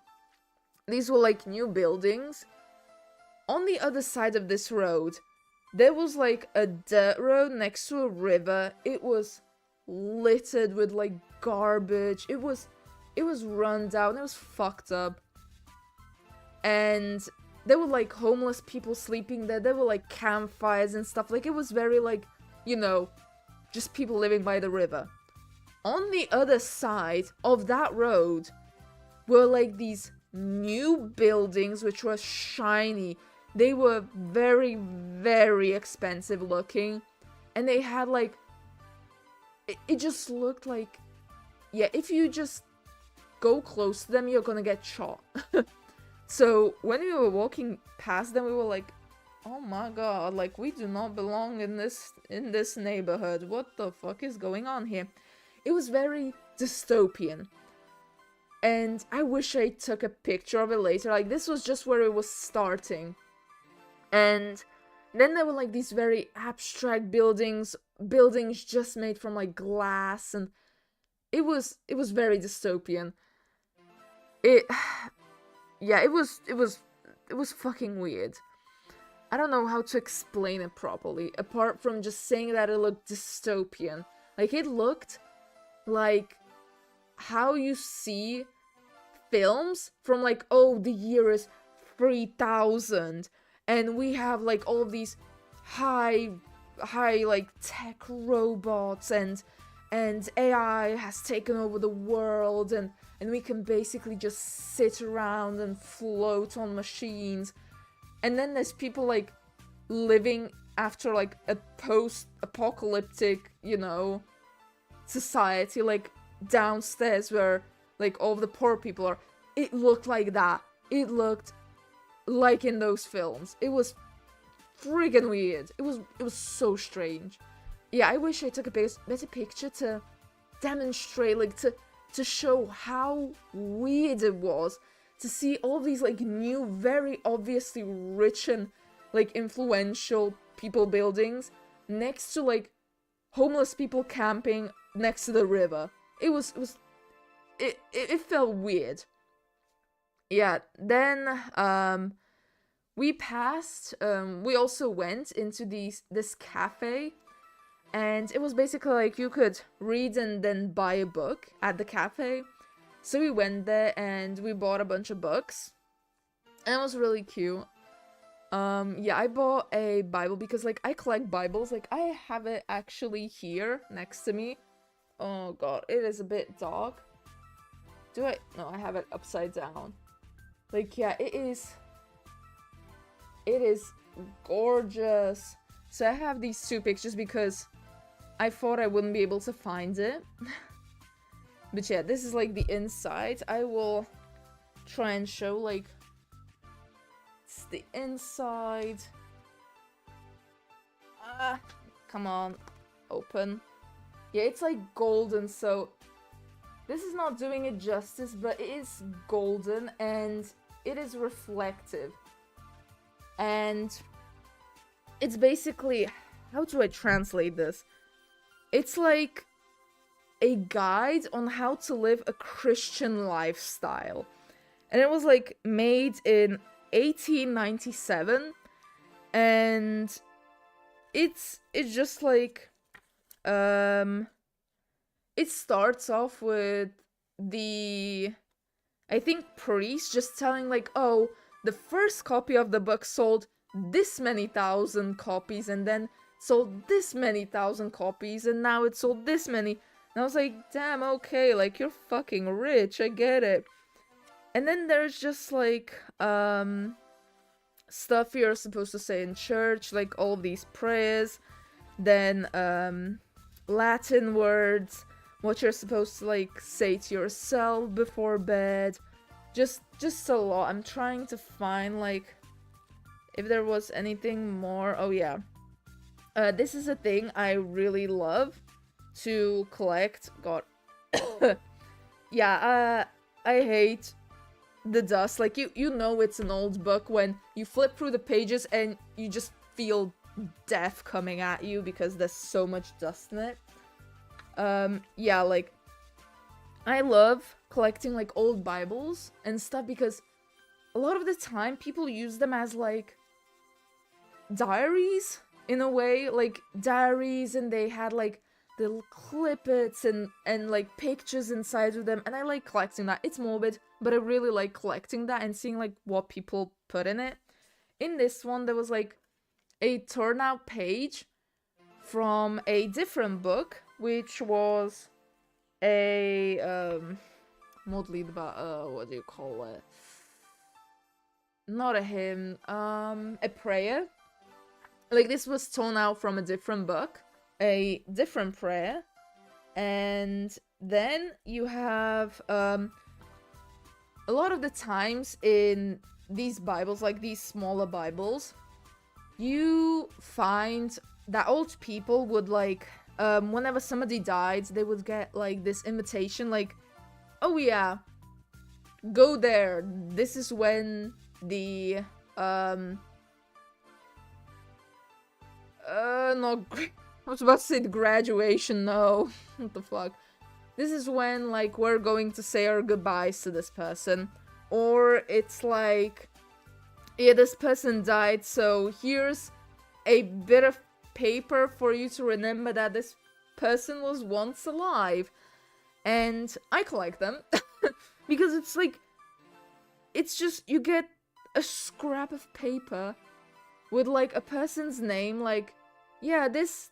these were like new buildings. On the other side of this road, there was like a dirt road next to a river. It was littered with like garbage. It was run down. It was fucked up. And there were like homeless people sleeping there. There were like campfires and stuff. Like it was very like, you know, just people living by the river. On the other side of that road were like these new buildings which were shiny. They were very, very expensive looking. And they had like... It just looked like... Yeah, if you just go close to them, you're gonna get shot. So when we were walking past them, we were like, oh my god, like we do not belong in this neighborhood. What the fuck is going on here? It was very dystopian. And I wish I took a picture of it later. Like this was just where it was starting. And then there were like these very abstract buildings just made from like glass, and it was very dystopian. Yeah, it was fucking weird. I don't know how to explain it properly, apart from just saying that it looked dystopian. Like, it looked like how you see films from, like, oh, the year is 3000, and we have, like, all of these high, like, tech robots, and AI has taken over the world, and we can basically just sit around and float on machines. And then there's people, like, living after, like, a post-apocalyptic, you know, society, like, downstairs where, like, all of the poor people are. It looked like that. It looked like in those films. It was friggin' weird. It was so strange. Yeah, I wish I took a better picture to demonstrate, like, to show how weird it was to see all these, like, new, very obviously rich and, like, influential people buildings next to, like, homeless people camping next to the river. It felt weird. Yeah, then, we passed, we also went into this cafe, and it was basically like you could read and then buy a book at the cafe. So we went there and we bought a bunch of books, and it was really cute. Yeah, I bought a Bible because, like, I collect Bibles. Like, I have it actually here next to me. Oh god, it is a bit dark. No, I have it upside down. Like, yeah, it is gorgeous. So I have these two pictures because I thought I wouldn't be able to find it. But yeah, this is like the inside. I will try and show, like, it's the inside. Come on, open. Yeah, it's like golden, so this is not doing it justice, but it is golden and it is reflective. and it's basically, how do I translate this? It's like a guide on how to live a Christian lifestyle. And it was like made in 1897, and it's just like it starts off with the, I think, priest just telling like, oh, the first copy of the book sold this many thousand copies, and then sold this many thousand copies, and now it sold this many. And I was like, damn, okay, like, you're fucking rich, I get it. And then there's just like stuff you're supposed to say in church, like all of these prayers, then Latin words, what you're supposed to like say to yourself before bed. Just a lot. I'm trying to find like if there was anything more. Oh yeah. This is a thing I really love to collect. God. Yeah, I hate the dust. Like, you know it's an old book when you flip through the pages and you just feel death coming at you because there's so much dust in it. Yeah, like, I love collecting like old Bibles and stuff because a lot of the time people use them as like diaries in a way, like diaries, and they had like little clippets and like pictures inside of them, and I like collecting that. It's morbid, but I really like collecting that and seeing like what people put in it. In this one there was like a turnout page from a different book, which was a what do you call it? Not a hymn, a prayer. Like, this was torn out from a different book, a different prayer, and then you have a lot of the times in these Bibles, like these smaller Bibles, you find that old people would like whenever somebody died, they would get like this invitation, like, oh yeah, go there, this is when the no, I was about to say the graduation, no. What the fuck? This is when, like, we're going to say our goodbyes to this person. Or it's like, yeah, this person died, so here's a bit of paper for you to remember that this person was once alive. And I collect them. Because it's like, it's just, you get a scrap of paper with like a person's name, like, yeah, this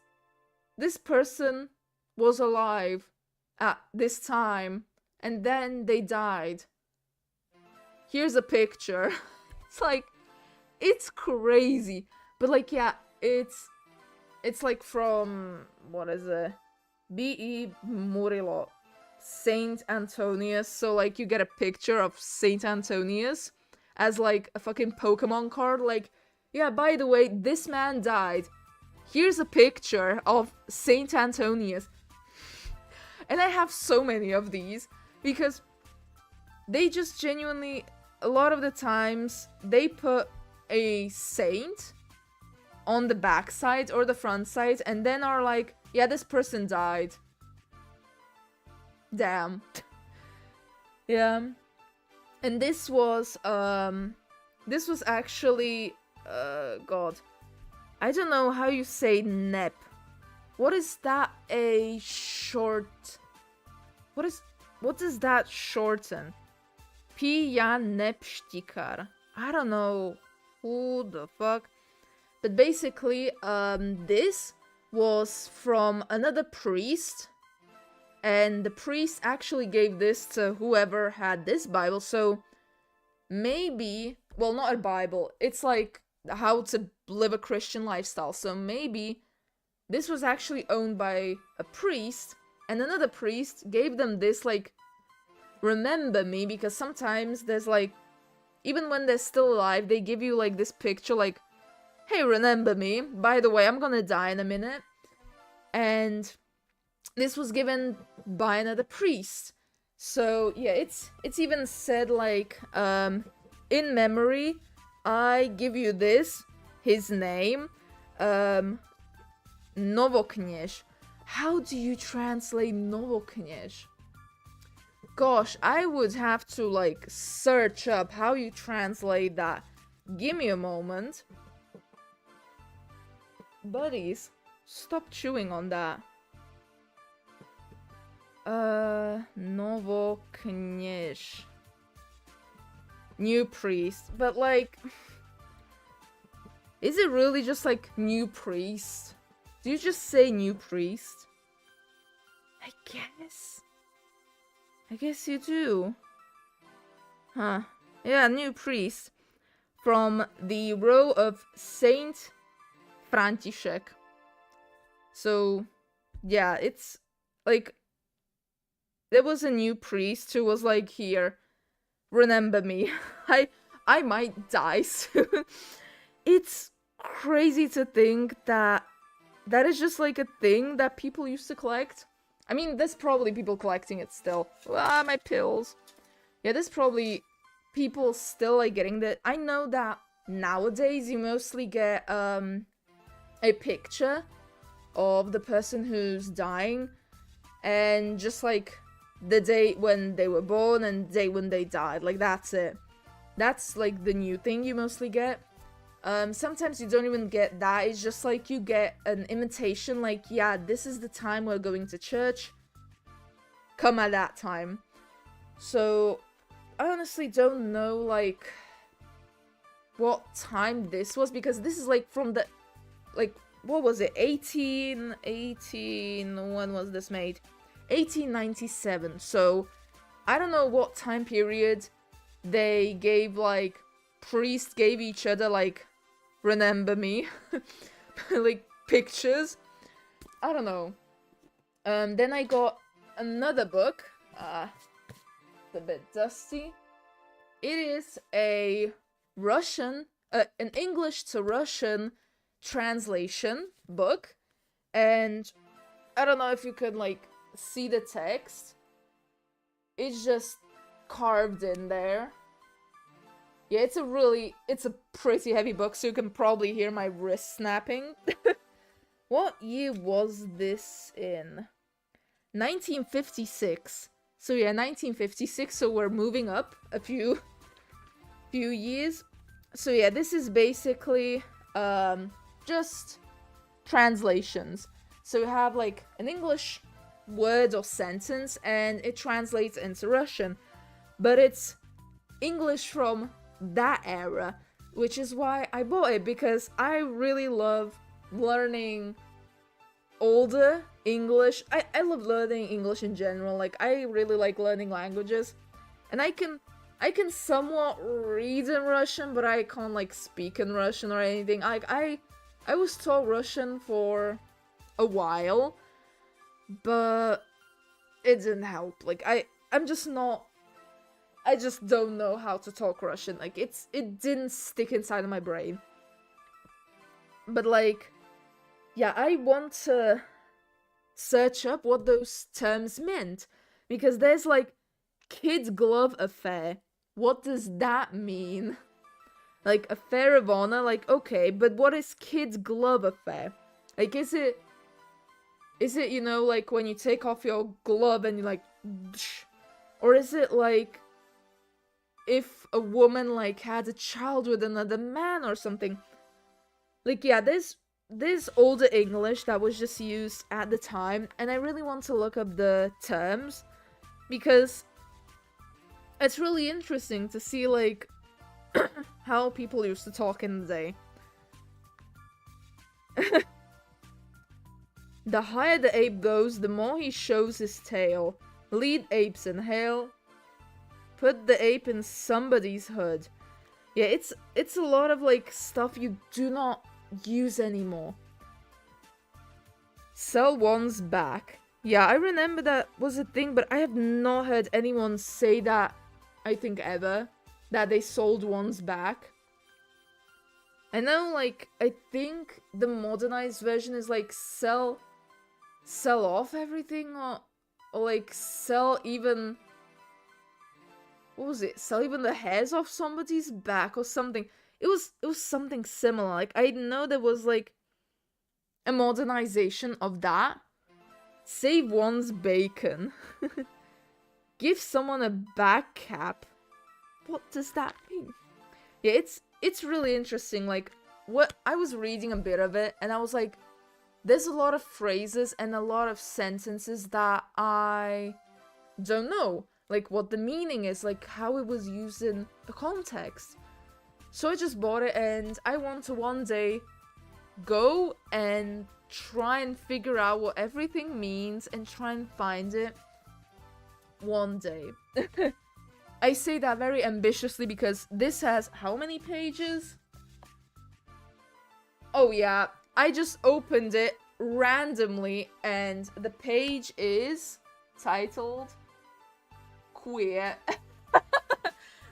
person was alive at this time, and then they died. Here's a picture. It's like, it's crazy. But like, yeah, it's like from, what is it? B.E. Murillo, Saint Antonius. So like, you get a picture of Saint Antonius as like a fucking Pokemon card, like, yeah, by the way, this man died. Here's a picture of Saint Antonius. And I have so many of these because they just genuinely, a lot of the times, they put a saint on the back side or the front side and then are like, yeah, this person died. Damn. Yeah. And this was actually, God, I don't know how you say nep. What is that a short? What does that shorten? Pija nepštikar. I don't know who the fuck. But basically, this was from another priest. And the priest actually gave this to whoever had this Bible. So maybe, well, not a Bible. It's like how to live a Christian lifestyle. So maybe this was actually owned by a priest, and another priest gave them this, like, remember me, because sometimes there's like, even when they're still alive, they give you like this picture, like, hey, remember me, by the way, I'm gonna die in a minute. And this was given by another priest. So yeah, it's even said like, in memory I give you this, his name, Novokněž. How do you translate Novokněž? Gosh, I would have to like search up how you translate that. Give me a moment. Buddies, stop chewing on that. Novokněž. New priest. But like, is it really just like new priest? Do you just say new priest? I guess you do. Huh. Yeah, new priest. From the row of Saint František. So, yeah, it's like, there was a new priest who was like, here, remember me. I might die soon. It's crazy to think that that is just like a thing that people used to collect. I mean, there's probably people collecting it still. Ah, my pills. Yeah, there's probably people still like getting that. I know that nowadays you mostly get a picture of the person who's dying and just like the date when they were born and the day when they died. Like, that's it. That's like the new thing you mostly get. Sometimes you don't even get that. It's just like you get an imitation, like, yeah, this is the time we're going to church. Come at that time. So, I honestly don't know, like, what time this was, because this is like from the, like, what was it? 18, when was this made? 1897. So, I don't know what time period they gave, like, priests gave each other, like, remember me, like, pictures. I don't know. Then I got another book. It's a bit dusty. It is a Russian, an English to Russian translation book. And I don't know if you could, like, see the text. It's just carved in there. Yeah, it's a pretty heavy book, so you can probably hear my wrist snapping. What year was this in? 1956. So yeah, 1956, so we're moving up a few years. So yeah, this is basically just translations. So you have like an English word or sentence and it translates into Russian. But it's English from that era, which is why I bought it, because I really love learning older English. I love learning English in general. Like, I really like learning languages, and I can somewhat read in Russian, but I can't like speak in Russian or anything. Like, I was taught Russian for a while, but it didn't help. Like, I'm just not, I just don't know how to talk Russian. Like, it didn't stick inside of my brain. But like, yeah, I want to search up what those terms meant, because there's like kid glove affair. What does that mean? Like, affair of honor, like, okay, but what is kid glove affair? Like, is it, you know, like when you take off your glove and you like, or is it like if a woman like had a child with another man or something? Like, yeah, there's older English that was just used at the time, and I really want to look up the terms, because it's really interesting to see like how people used to talk in the day. The higher the ape goes, the more he shows his tail. Lead apes inhale. Put the ape in somebody's hood. Yeah, it's a lot of like stuff you do not use anymore. Sell one's back. Yeah, I remember that was a thing, but I have not heard anyone say that, I think, ever. That they sold one's back. I know, like, I think the modernized version is like sell off everything, or like sell even, what was it? Sell even the hairs off somebody's back or something. it was something similar. Like, I know there was like a modernization of that. Save one's bacon. Give someone a back cap. What does that mean? Yeah, it's really interesting. Like, what I was reading a bit of it, and I was like, there's a lot of phrases and a lot of sentences that I don't know, like what the meaning is, like how it was used in a context. So I just bought it, and I want to one day go and try and figure out what everything means and try and find it one day. I say that very ambitiously because this has how many pages? Oh yeah, I just opened it randomly and the page is titled Queer.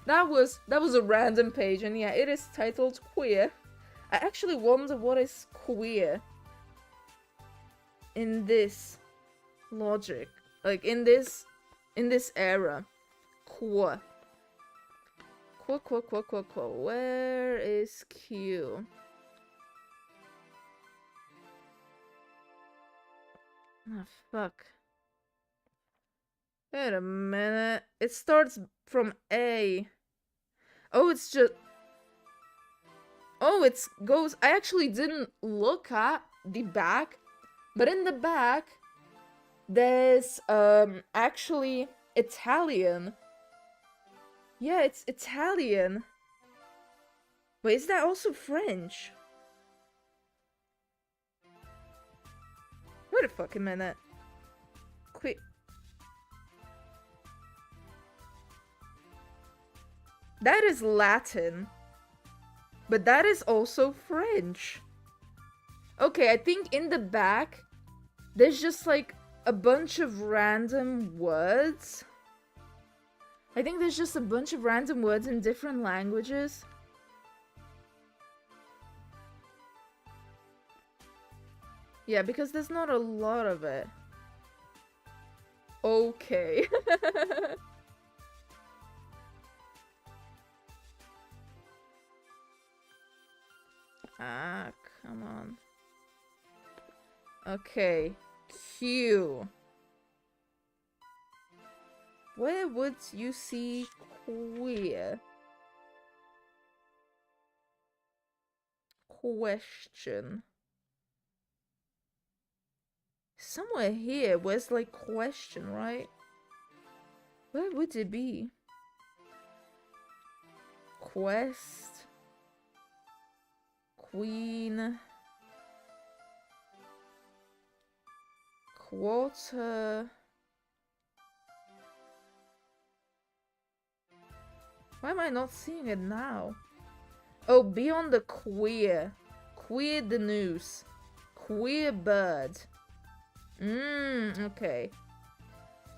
That was a random page, and yeah, it is titled Queer. I actually wonder what is queer in this logic, like in this era. Queer. Queer. Where is Q? Oh, fuck. Wait a minute. It starts from A. Oh, it's just... Oh, it goes... I actually didn't look at the back, but in the back, there's, actually Italian. Yeah, it's Italian. Wait, is that also French? Wait a fucking minute. Quick. That is Latin. But that is also French. Okay, I think in the back, there's just like a bunch of random words. I think there's just a bunch of random words in different languages. Yeah, because there's not a lot of it. Okay. Ah, come on. Okay. Q. Where would you see queer? Question. Somewhere here, where's like question, right? Where would it be? Quest. Queen. Quarter. Why am I not seeing it now? Oh, beyond the queer. Queer the news. Queer bird. Okay.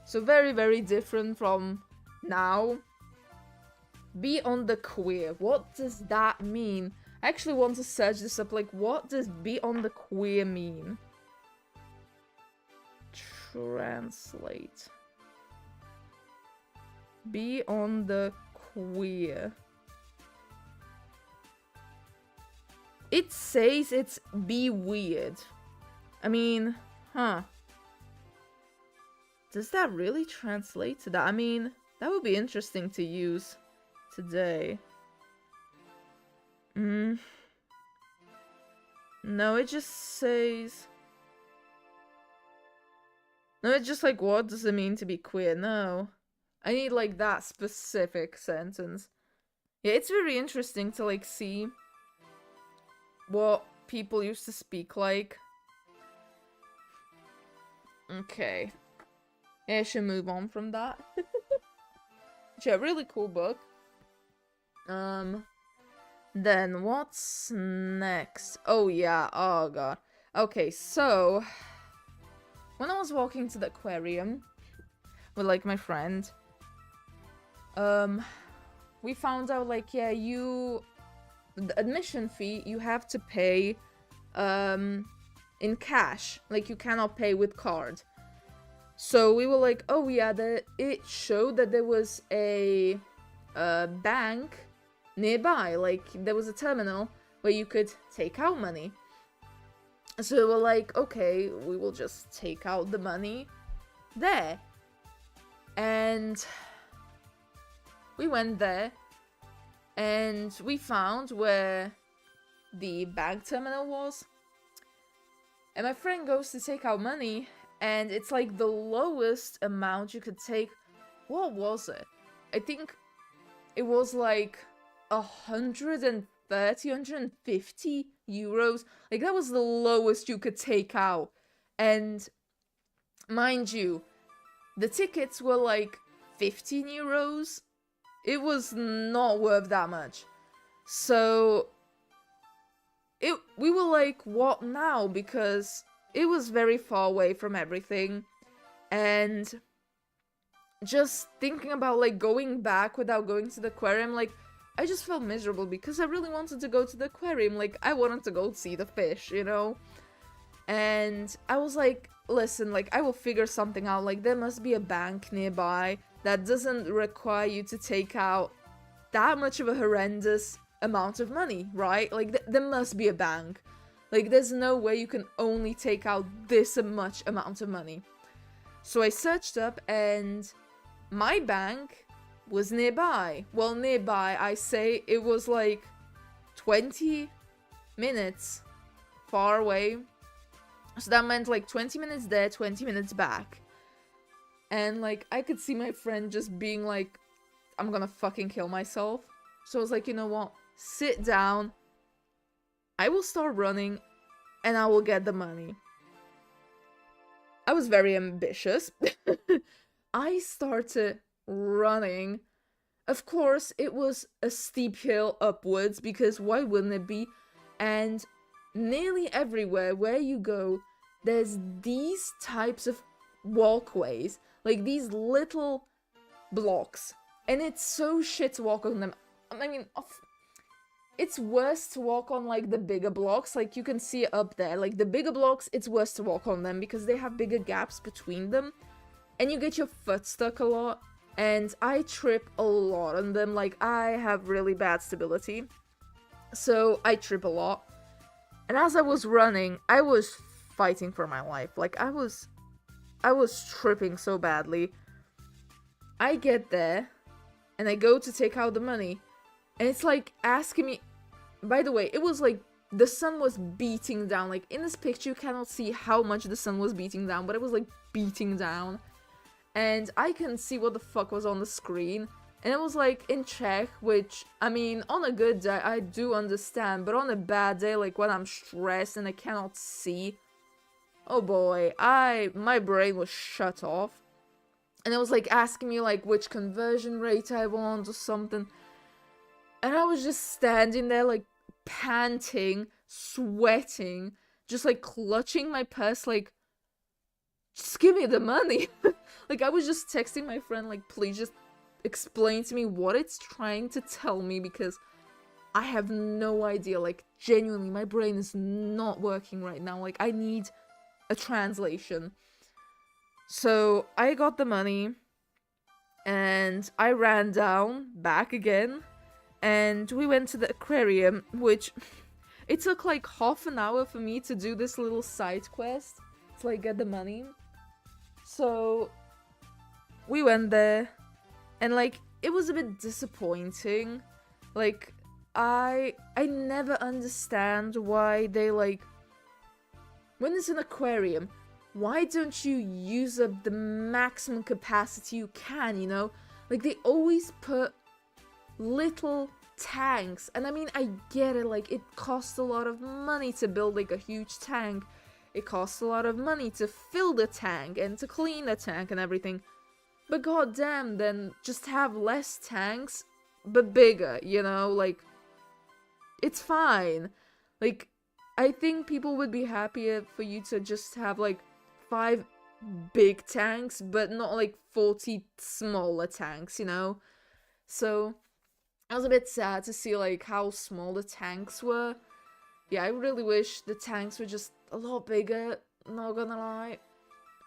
So very, very different from now. Beyond the queer. What does that mean? I actually want to search this up. Like, what does beyond the queer mean? Translate. Beyond the queer. It says it's be weird. I mean, huh. Does that really translate to that? I mean, that would be interesting to use today. No, it just says... No, it's just like, what does it mean to be queer? No. I need, like, that specific sentence. Yeah, it's very interesting to, like, see what people used to speak like. Okay. Yeah, I should move on from that. Yeah, really cool book. Then what's next? Oh yeah, oh god. Okay, so when I was walking to the aquarium with like my friend, we found out like, yeah, the admission fee you have to pay in cash. Like, you cannot pay with card. So we were like, oh yeah, it showed that there was a bank nearby. Like, there was a terminal where you could take out money. So we're like, okay, we will just take out the money there. And we went there, and we found where the bank terminal was. And my friend goes to take out money, and it's like the lowest amount you could take. What was it? I think it was like 150 euros. Like, that was the lowest you could take out. And mind you, the tickets were like 15 euros. It was not worth that much. So we were like, what now? Because it was very far away from everything. And just thinking about like going back without going to the aquarium, like, I just felt miserable because I really wanted to go to the aquarium. Like, I wanted to go see the fish, you know? And I was like, listen, like, I will figure something out. Like, there must be a bank nearby that doesn't require you to take out that much of a horrendous amount of money, right? Like, there must be a bank. Like, there's no way you can only take out this much amount of money. So I searched up, and my bank was nearby. Well, nearby, I say it was like 20 minutes far away. So that meant like 20 minutes there, 20 minutes back. And like, I could see my friend just being like, I'm gonna fucking kill myself. So I was like, you know what? Sit down. I will start running, and I will get the money. I was very ambitious. I started running. Of course, it was a steep hill upwards, because why wouldn't it be? And nearly everywhere where you go, there's these types of walkways, like these little blocks, and it's so shit to walk on them. I mean, it's worse to walk on like the bigger blocks. Like, you can see it up there, like the bigger blocks, it's worse to walk on them because they have bigger gaps between them, and you get your foot stuck a lot. And I trip a lot on them. Like, I have really bad stability, so I trip a lot. And as I was running, I was fighting for my life. Like, I was tripping so badly. I get there, and I go to take out the money, and it's like asking me. By the way, it was like the sun was beating down. Like, in this picture, you cannot see how much the sun was beating down, but it was like beating down. And I couldn't see what the fuck was on the screen. And it was like in Czech, which, I mean, on a good day, I do understand. But on a bad day, like when I'm stressed and I cannot see, oh boy, my brain was shut off. And it was like asking me like which conversion rate I want or something. And I was just standing there like panting, sweating, just like clutching my purse like, just give me the money. Like, I was just texting my friend like, please just explain to me what it's trying to tell me, because I have no idea. Like, genuinely, my brain is not working right now. Like, I need a translation. So I got the money, and I ran down back again, and we went to the aquarium, which it took like half an hour for me to do this little side quest to like get the money. So we went there, and like, it was a bit disappointing. Like, I never understand why they like, when it's an aquarium, why don't you use up the maximum capacity you can, you know? Like, they always put little tanks, and I mean, I get it, like, it costs a lot of money to build like a huge tank. It costs a lot of money to fill the tank and to clean the tank and everything. But goddamn, then just have less tanks, but bigger, you know? Like, it's fine. Like, I think people would be happier for you to just have like 5 big tanks, but not like 40 smaller tanks, you know? So I was a bit sad to see like how small the tanks were. Yeah, I really wish the tanks were just a lot bigger, not gonna lie.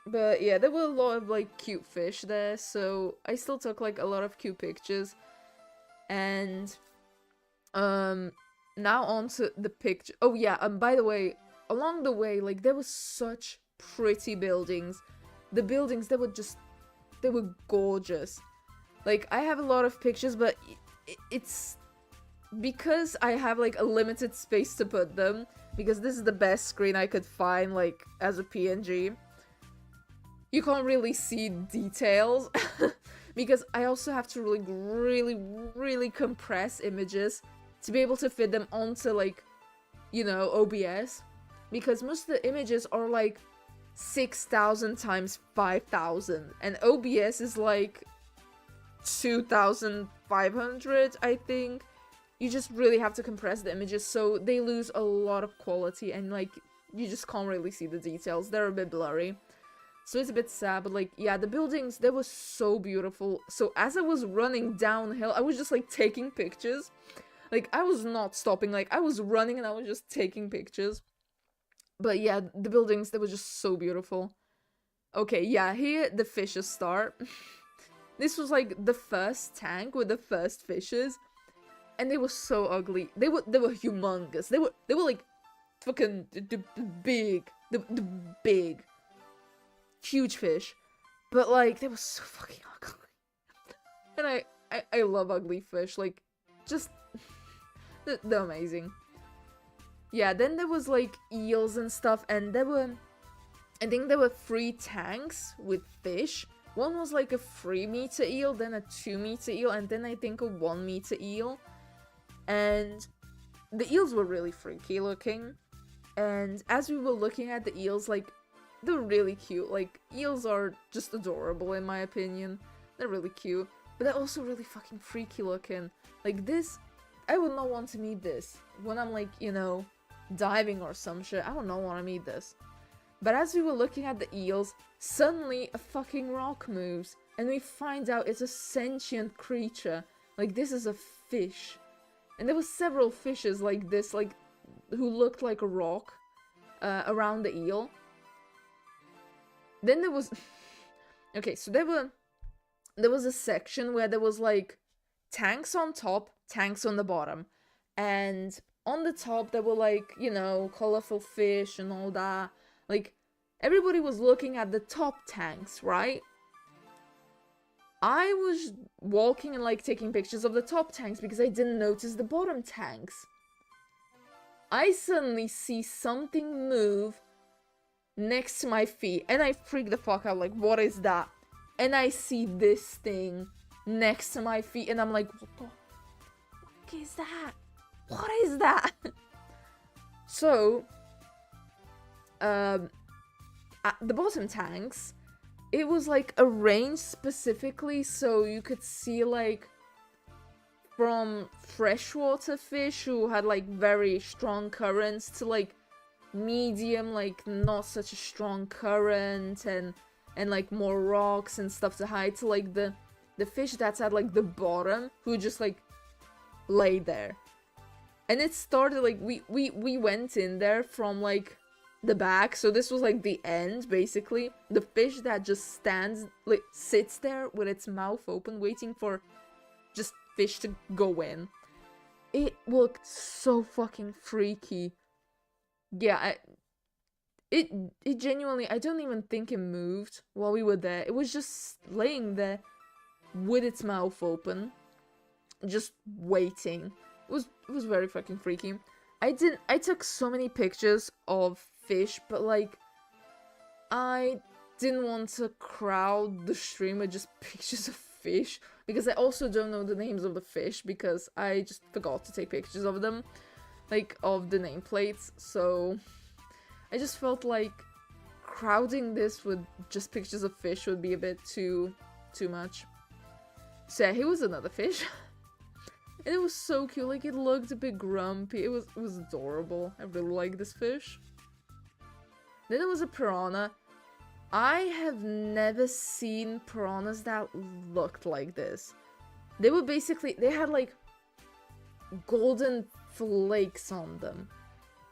But yeah, there were a lot of like cute fish there, so I still took like a lot of cute pictures. And Um, Now on to the picture. Oh yeah, by the way, along the way, like, there was such pretty buildings. The buildings, they were gorgeous. Like, I have a lot of pictures, but it's because I have, like, a limited space to put them, because this is the best screen I could find, like, as a PNG. You can't really see details, because I also have to really compress images to be able to fit them onto, like, you know, OBS, because most of the images are, like, 6,000 times 5,000, and OBS is, like, 2,500, I think. You just really have to compress the images, so they lose a lot of quality, and, like, you just can't really see the details. They're a bit blurry. So it's a bit sad, but, like, yeah, the buildings, they were so beautiful. So as I was running downhill, I was just, like, taking pictures. Like, I was not stopping. Like, I was running and I was just taking pictures. But yeah, the buildings, they were just so beautiful. Okay, yeah, here the fishes start. This was, like, the first tank with the first fishes. And they were so ugly. They were humongous. They were like fucking big. The big. Huge fish. But, like, they were so fucking ugly. And I love ugly fish. Like, just they're amazing. Yeah, then there was, like, eels and stuff, and I think there were 3 tanks with fish. One was, like, a 3-meter eel, then a 2-meter eel, and then I think a 1-meter eel. And the eels were really freaky looking. And as we were looking at the eels, like, they're really cute. Like, eels are just adorable, in my opinion. They're really cute. But they're also really fucking freaky looking. Like, this, I would not want to meet this. When I'm, like, you know, diving or some shit, I would not want to meet this. But as we were looking at the eels, suddenly a fucking rock moves. And we find out it's a sentient creature. Like, this is a fish. And there were several fishes like this, like, who looked like a rock around the eel. Then there was... okay, so there was a section where there was, like, tanks on top, tanks on the bottom. And on the top, there were, like, you know, colorful fish and all that. Like, everybody was looking at the top tanks, right? I was walking and, like, taking pictures of the top tanks because I didn't notice the bottom tanks. I suddenly see something move next to my feet, and I freak the fuck out, like, what is that? And I see this thing next to my feet, and I'm like, what the fuck is that? What is that? So, at the bottom tanks, it was, like, arranged specifically so you could see, like, from freshwater fish who had, like, very strong currents to, like, medium, like, not such a strong current, and like, more rocks and stuff to hide, to, like, the fish that's at, like, the bottom, who just, like, lay there. And it started, like, we went in there from, like, the back, so this was, like, the end, basically. The fish that just stands, like, sits there with its mouth open, waiting for just fish to go in. It looked so fucking freaky. Yeah, it genuinely, I don't even think it moved while we were there. It was just laying there with its mouth open, just waiting. It was very fucking freaky. I took so many pictures of fish, but, like, I didn't want to crowd the stream with just pictures of fish, because I also don't know the names of the fish, because I just forgot to take pictures of them, like, of the nameplates. So I just felt like crowding this with just pictures of fish would be a bit too much. So yeah, here was another fish. And it was so cute. Like, it looked a bit grumpy. It was adorable. I really like this fish. Then there was a piranha. I have never seen piranhas that looked like this. They were basically, they had, like, golden flakes on them.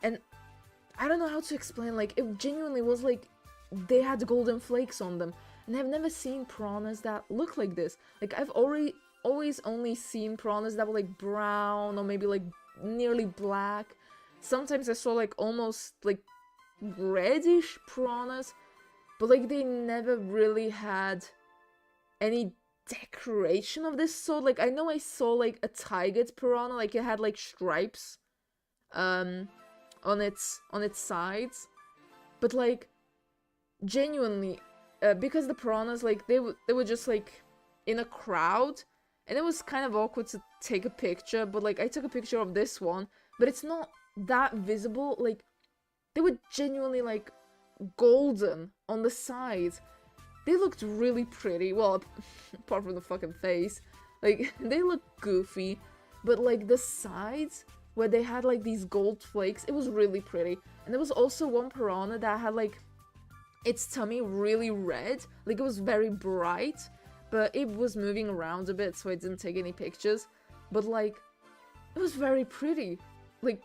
And I don't know how to explain, like, it genuinely was like they had golden flakes on them. And I've never seen piranhas that look like this. Like, I've already always only seen piranhas that were like brown or maybe like nearly black. Sometimes I saw like almost like reddish piranhas, but like they never really had any decoration of this sort. Like I know I saw like a tiger piranha, like it had like stripes on its sides, but like genuinely because the piranhas, like they were just like in a crowd, and it was kind of awkward to take a picture, but like I took a picture of this one, but it's not that visible. Like they were genuinely like golden on the sides. They looked really pretty. Well, apart from the fucking face. Like, they look goofy. But, like, the sides, where they had, like, these gold flakes, it was really pretty. And there was also one piranha that had, like, its tummy really red. Like, it was very bright. But it was moving around a bit, so I didn't take any pictures. But, like, it was very pretty. Like,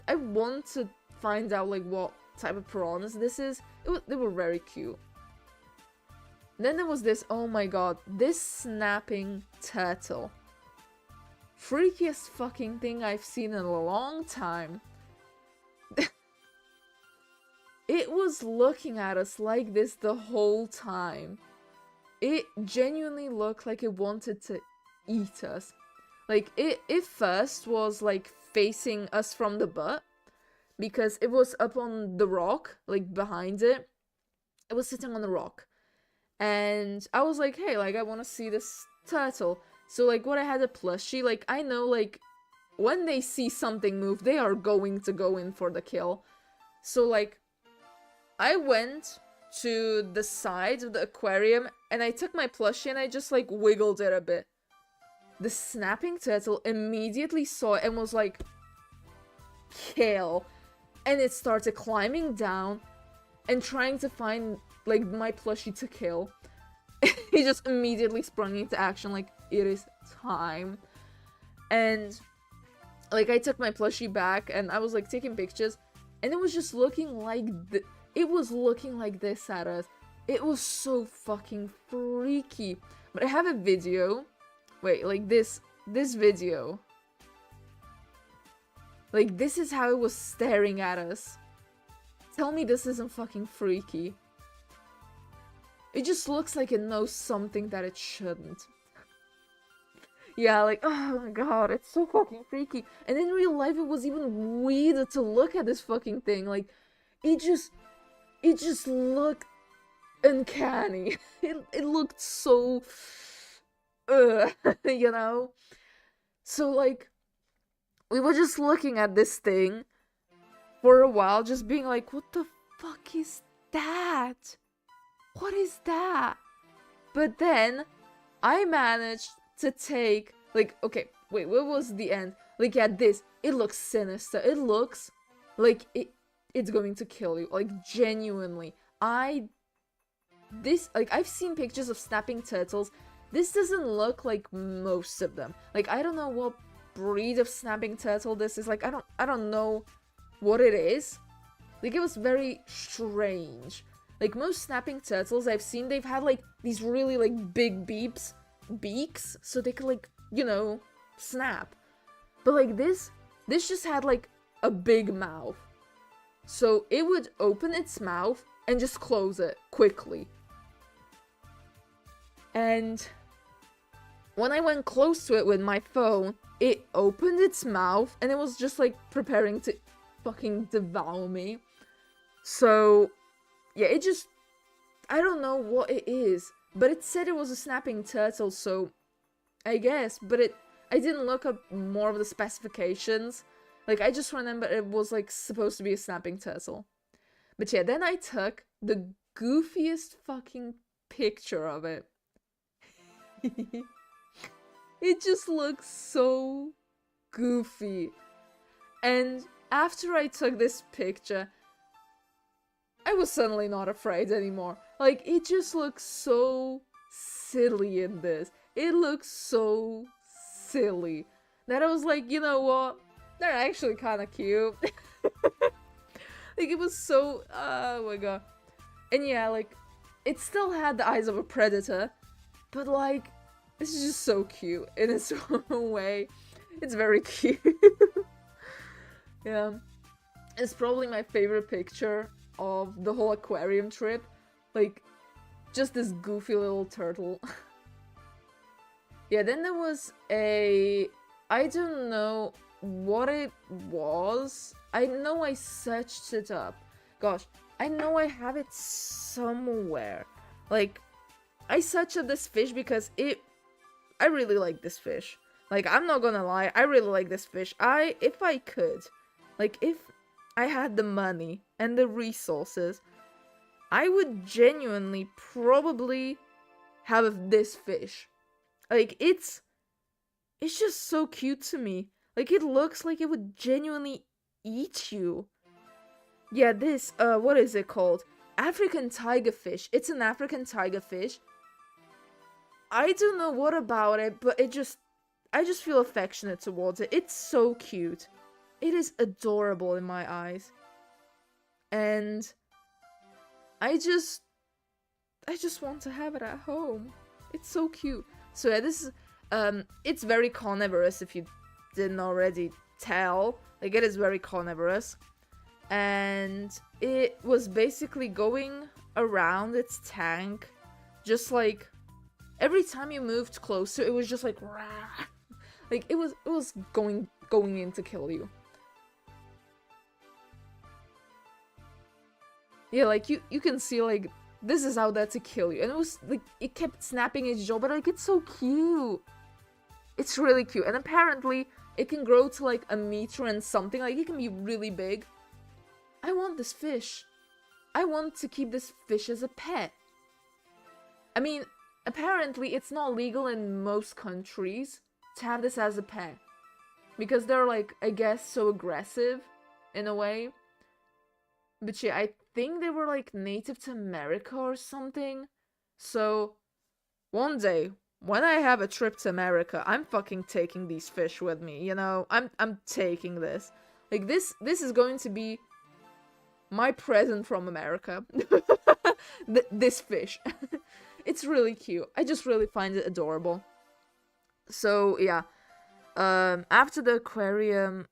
I want to find out, like, what type of piranhas this is. They were very cute. Then there was this, oh my god, this snapping turtle. Freakiest fucking thing I've seen in a long time. It was looking at us like this the whole time. It genuinely looked like it wanted to eat us. Like, it first was like facing us from the butt, because it was up on the rock, like behind it. It was sitting on the rock. And I was like, hey, like, I want to see this turtle. So, like, what I had a plushie, like, I know, like, when they see something move, they are going to go in for the kill. So, like, I went to the side of the aquarium, and I took my plushie and I just, like, wiggled it a bit. The snapping turtle immediately saw it and was like, kill. And it started climbing down and trying to find, like, my plushie to kill. He just immediately sprung into action, like, it is time. And, like, I took my plushie back, and I was, like, taking pictures, and it was just looking like it was looking like this at us. It was so fucking freaky. But I have a video. Wait, like, this video. Like, this is how it was staring at us. Tell me this isn't fucking freaky. It just looks like it knows something that it shouldn't. Yeah, like, oh my god, it's so fucking freaky. And in real life, it was even weirder to look at this fucking thing. Like, it just looked uncanny. It looked so, you know? So, like, we were just looking at this thing for a while, just being like, what the fuck is that? What is that? But then, I managed to take, like, okay, wait, what was the end? Like, yeah, this, it looks sinister. It looks like it's going to kill you. Like, genuinely. I've seen pictures of snapping turtles. This doesn't look like most of them. Like, I don't know what breed of snapping turtle this is. Like, I don't know what it is. Like, it was very strange. Like, most snapping turtles I've seen, they've had, like, these really, like, big beaks, so they could, like, you know, snap. But, like, this just had, like, a big mouth. So, it would open its mouth and just close it quickly. And when I went close to it with my phone, it opened its mouth and it was just, like, preparing to fucking devour me. So, yeah, it just, I don't know what it is, but it said it was a snapping turtle, so I guess, but I didn't look up more of the specifications. Like, I just remember it was, like, supposed to be a snapping turtle. But yeah, then I took the goofiest fucking picture of it. It just looks so goofy. And after I took this picture, I was suddenly not afraid anymore. Like, it just looks so silly in this. It looks so silly that I was like, you know what? They're actually kind of cute. Like, it was so, oh my god. And yeah, like, it still had the eyes of a predator, but like, This is just so cute in its own way. It's very cute. Yeah. It's probably my favorite picture of the whole aquarium trip. Like, just this goofy little turtle. Yeah, then there was a... I don't know what it was. I know I searched it up. Gosh, I know I have it somewhere. Like, I searched up this fish because I really like this fish. Like, I'm not gonna lie, I really like this fish. If I could, like, if I had the money and the resources, I would genuinely probably have this fish. Like, it's just so cute to me. Like, it looks like it would genuinely eat you. Yeah, this, what is it called? African tiger fish. It's an African tiger fish. I don't know what about it, but I just feel affectionate towards it. It's so cute. It is adorable in my eyes. And I just want to have it at home. It's so cute. So yeah, this is, it's very carnivorous if you didn't already tell. Like, it is very carnivorous. And it was basically going around its tank, just like, every time you moved closer, it was just like, rah! Like, it was going in to kill you. Yeah, like, you can see, like, this is out there to kill you. And it was, like, it kept snapping its jaw, but, like, it's so cute. It's really cute. And apparently, it can grow to, like, 1 meter and something. Like, it can be really big. I want this fish. I want to keep this fish as a pet. I mean, apparently, it's not legal in most countries to have this as a pet. Because they're, like, I guess, so aggressive, in a way. But yeah, I think they were, like, native to America or something. So, one day, when I have a trip to America, I'm fucking taking these fish with me, you know? I'm taking this. Like, this is going to be my present from America. This fish. It's really cute. I just really find it adorable. So, yeah. After the aquarium,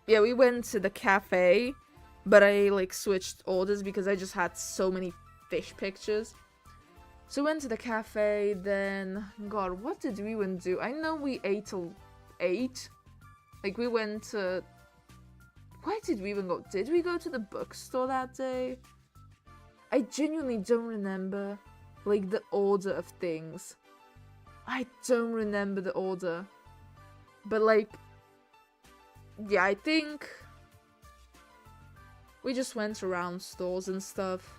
yeah, we went to the cafe, but I, like, switched orders because I just had so many fish pictures. So we went to the cafe, then, god, what did we even do? I know we ate till 8. Like, we went to... Where did we even go? Did we go to the bookstore that day? I genuinely don't remember, like, the order of things. I don't remember the order. But, like, yeah, I think we just went around stores and stuff.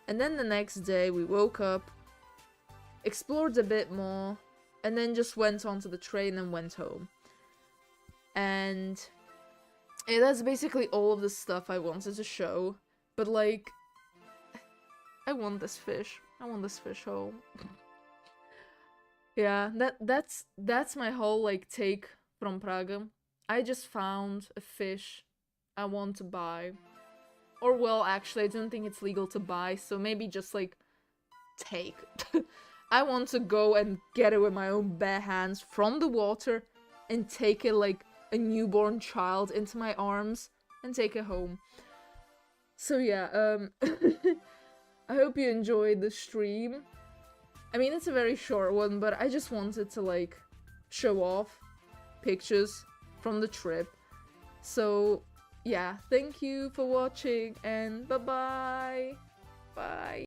And then the next day we woke up, explored a bit more, and then just went onto the train and went home. And yeah, that's basically all of the stuff I wanted to show. But, like, I want this fish. I want this fish home. Yeah, that's my whole, like, take from Prague. I just found a fish I want to buy. Or, well, actually, I don't think it's legal to buy, so maybe just, like, take. I want to go and get it with my own bare hands from the water and take it like a newborn child into my arms and take it home. So yeah, I hope you enjoyed the stream. I mean, it's a very short one, but I just wanted to, like, show off pictures from the trip. So yeah, thank you for watching and bye-bye. Bye.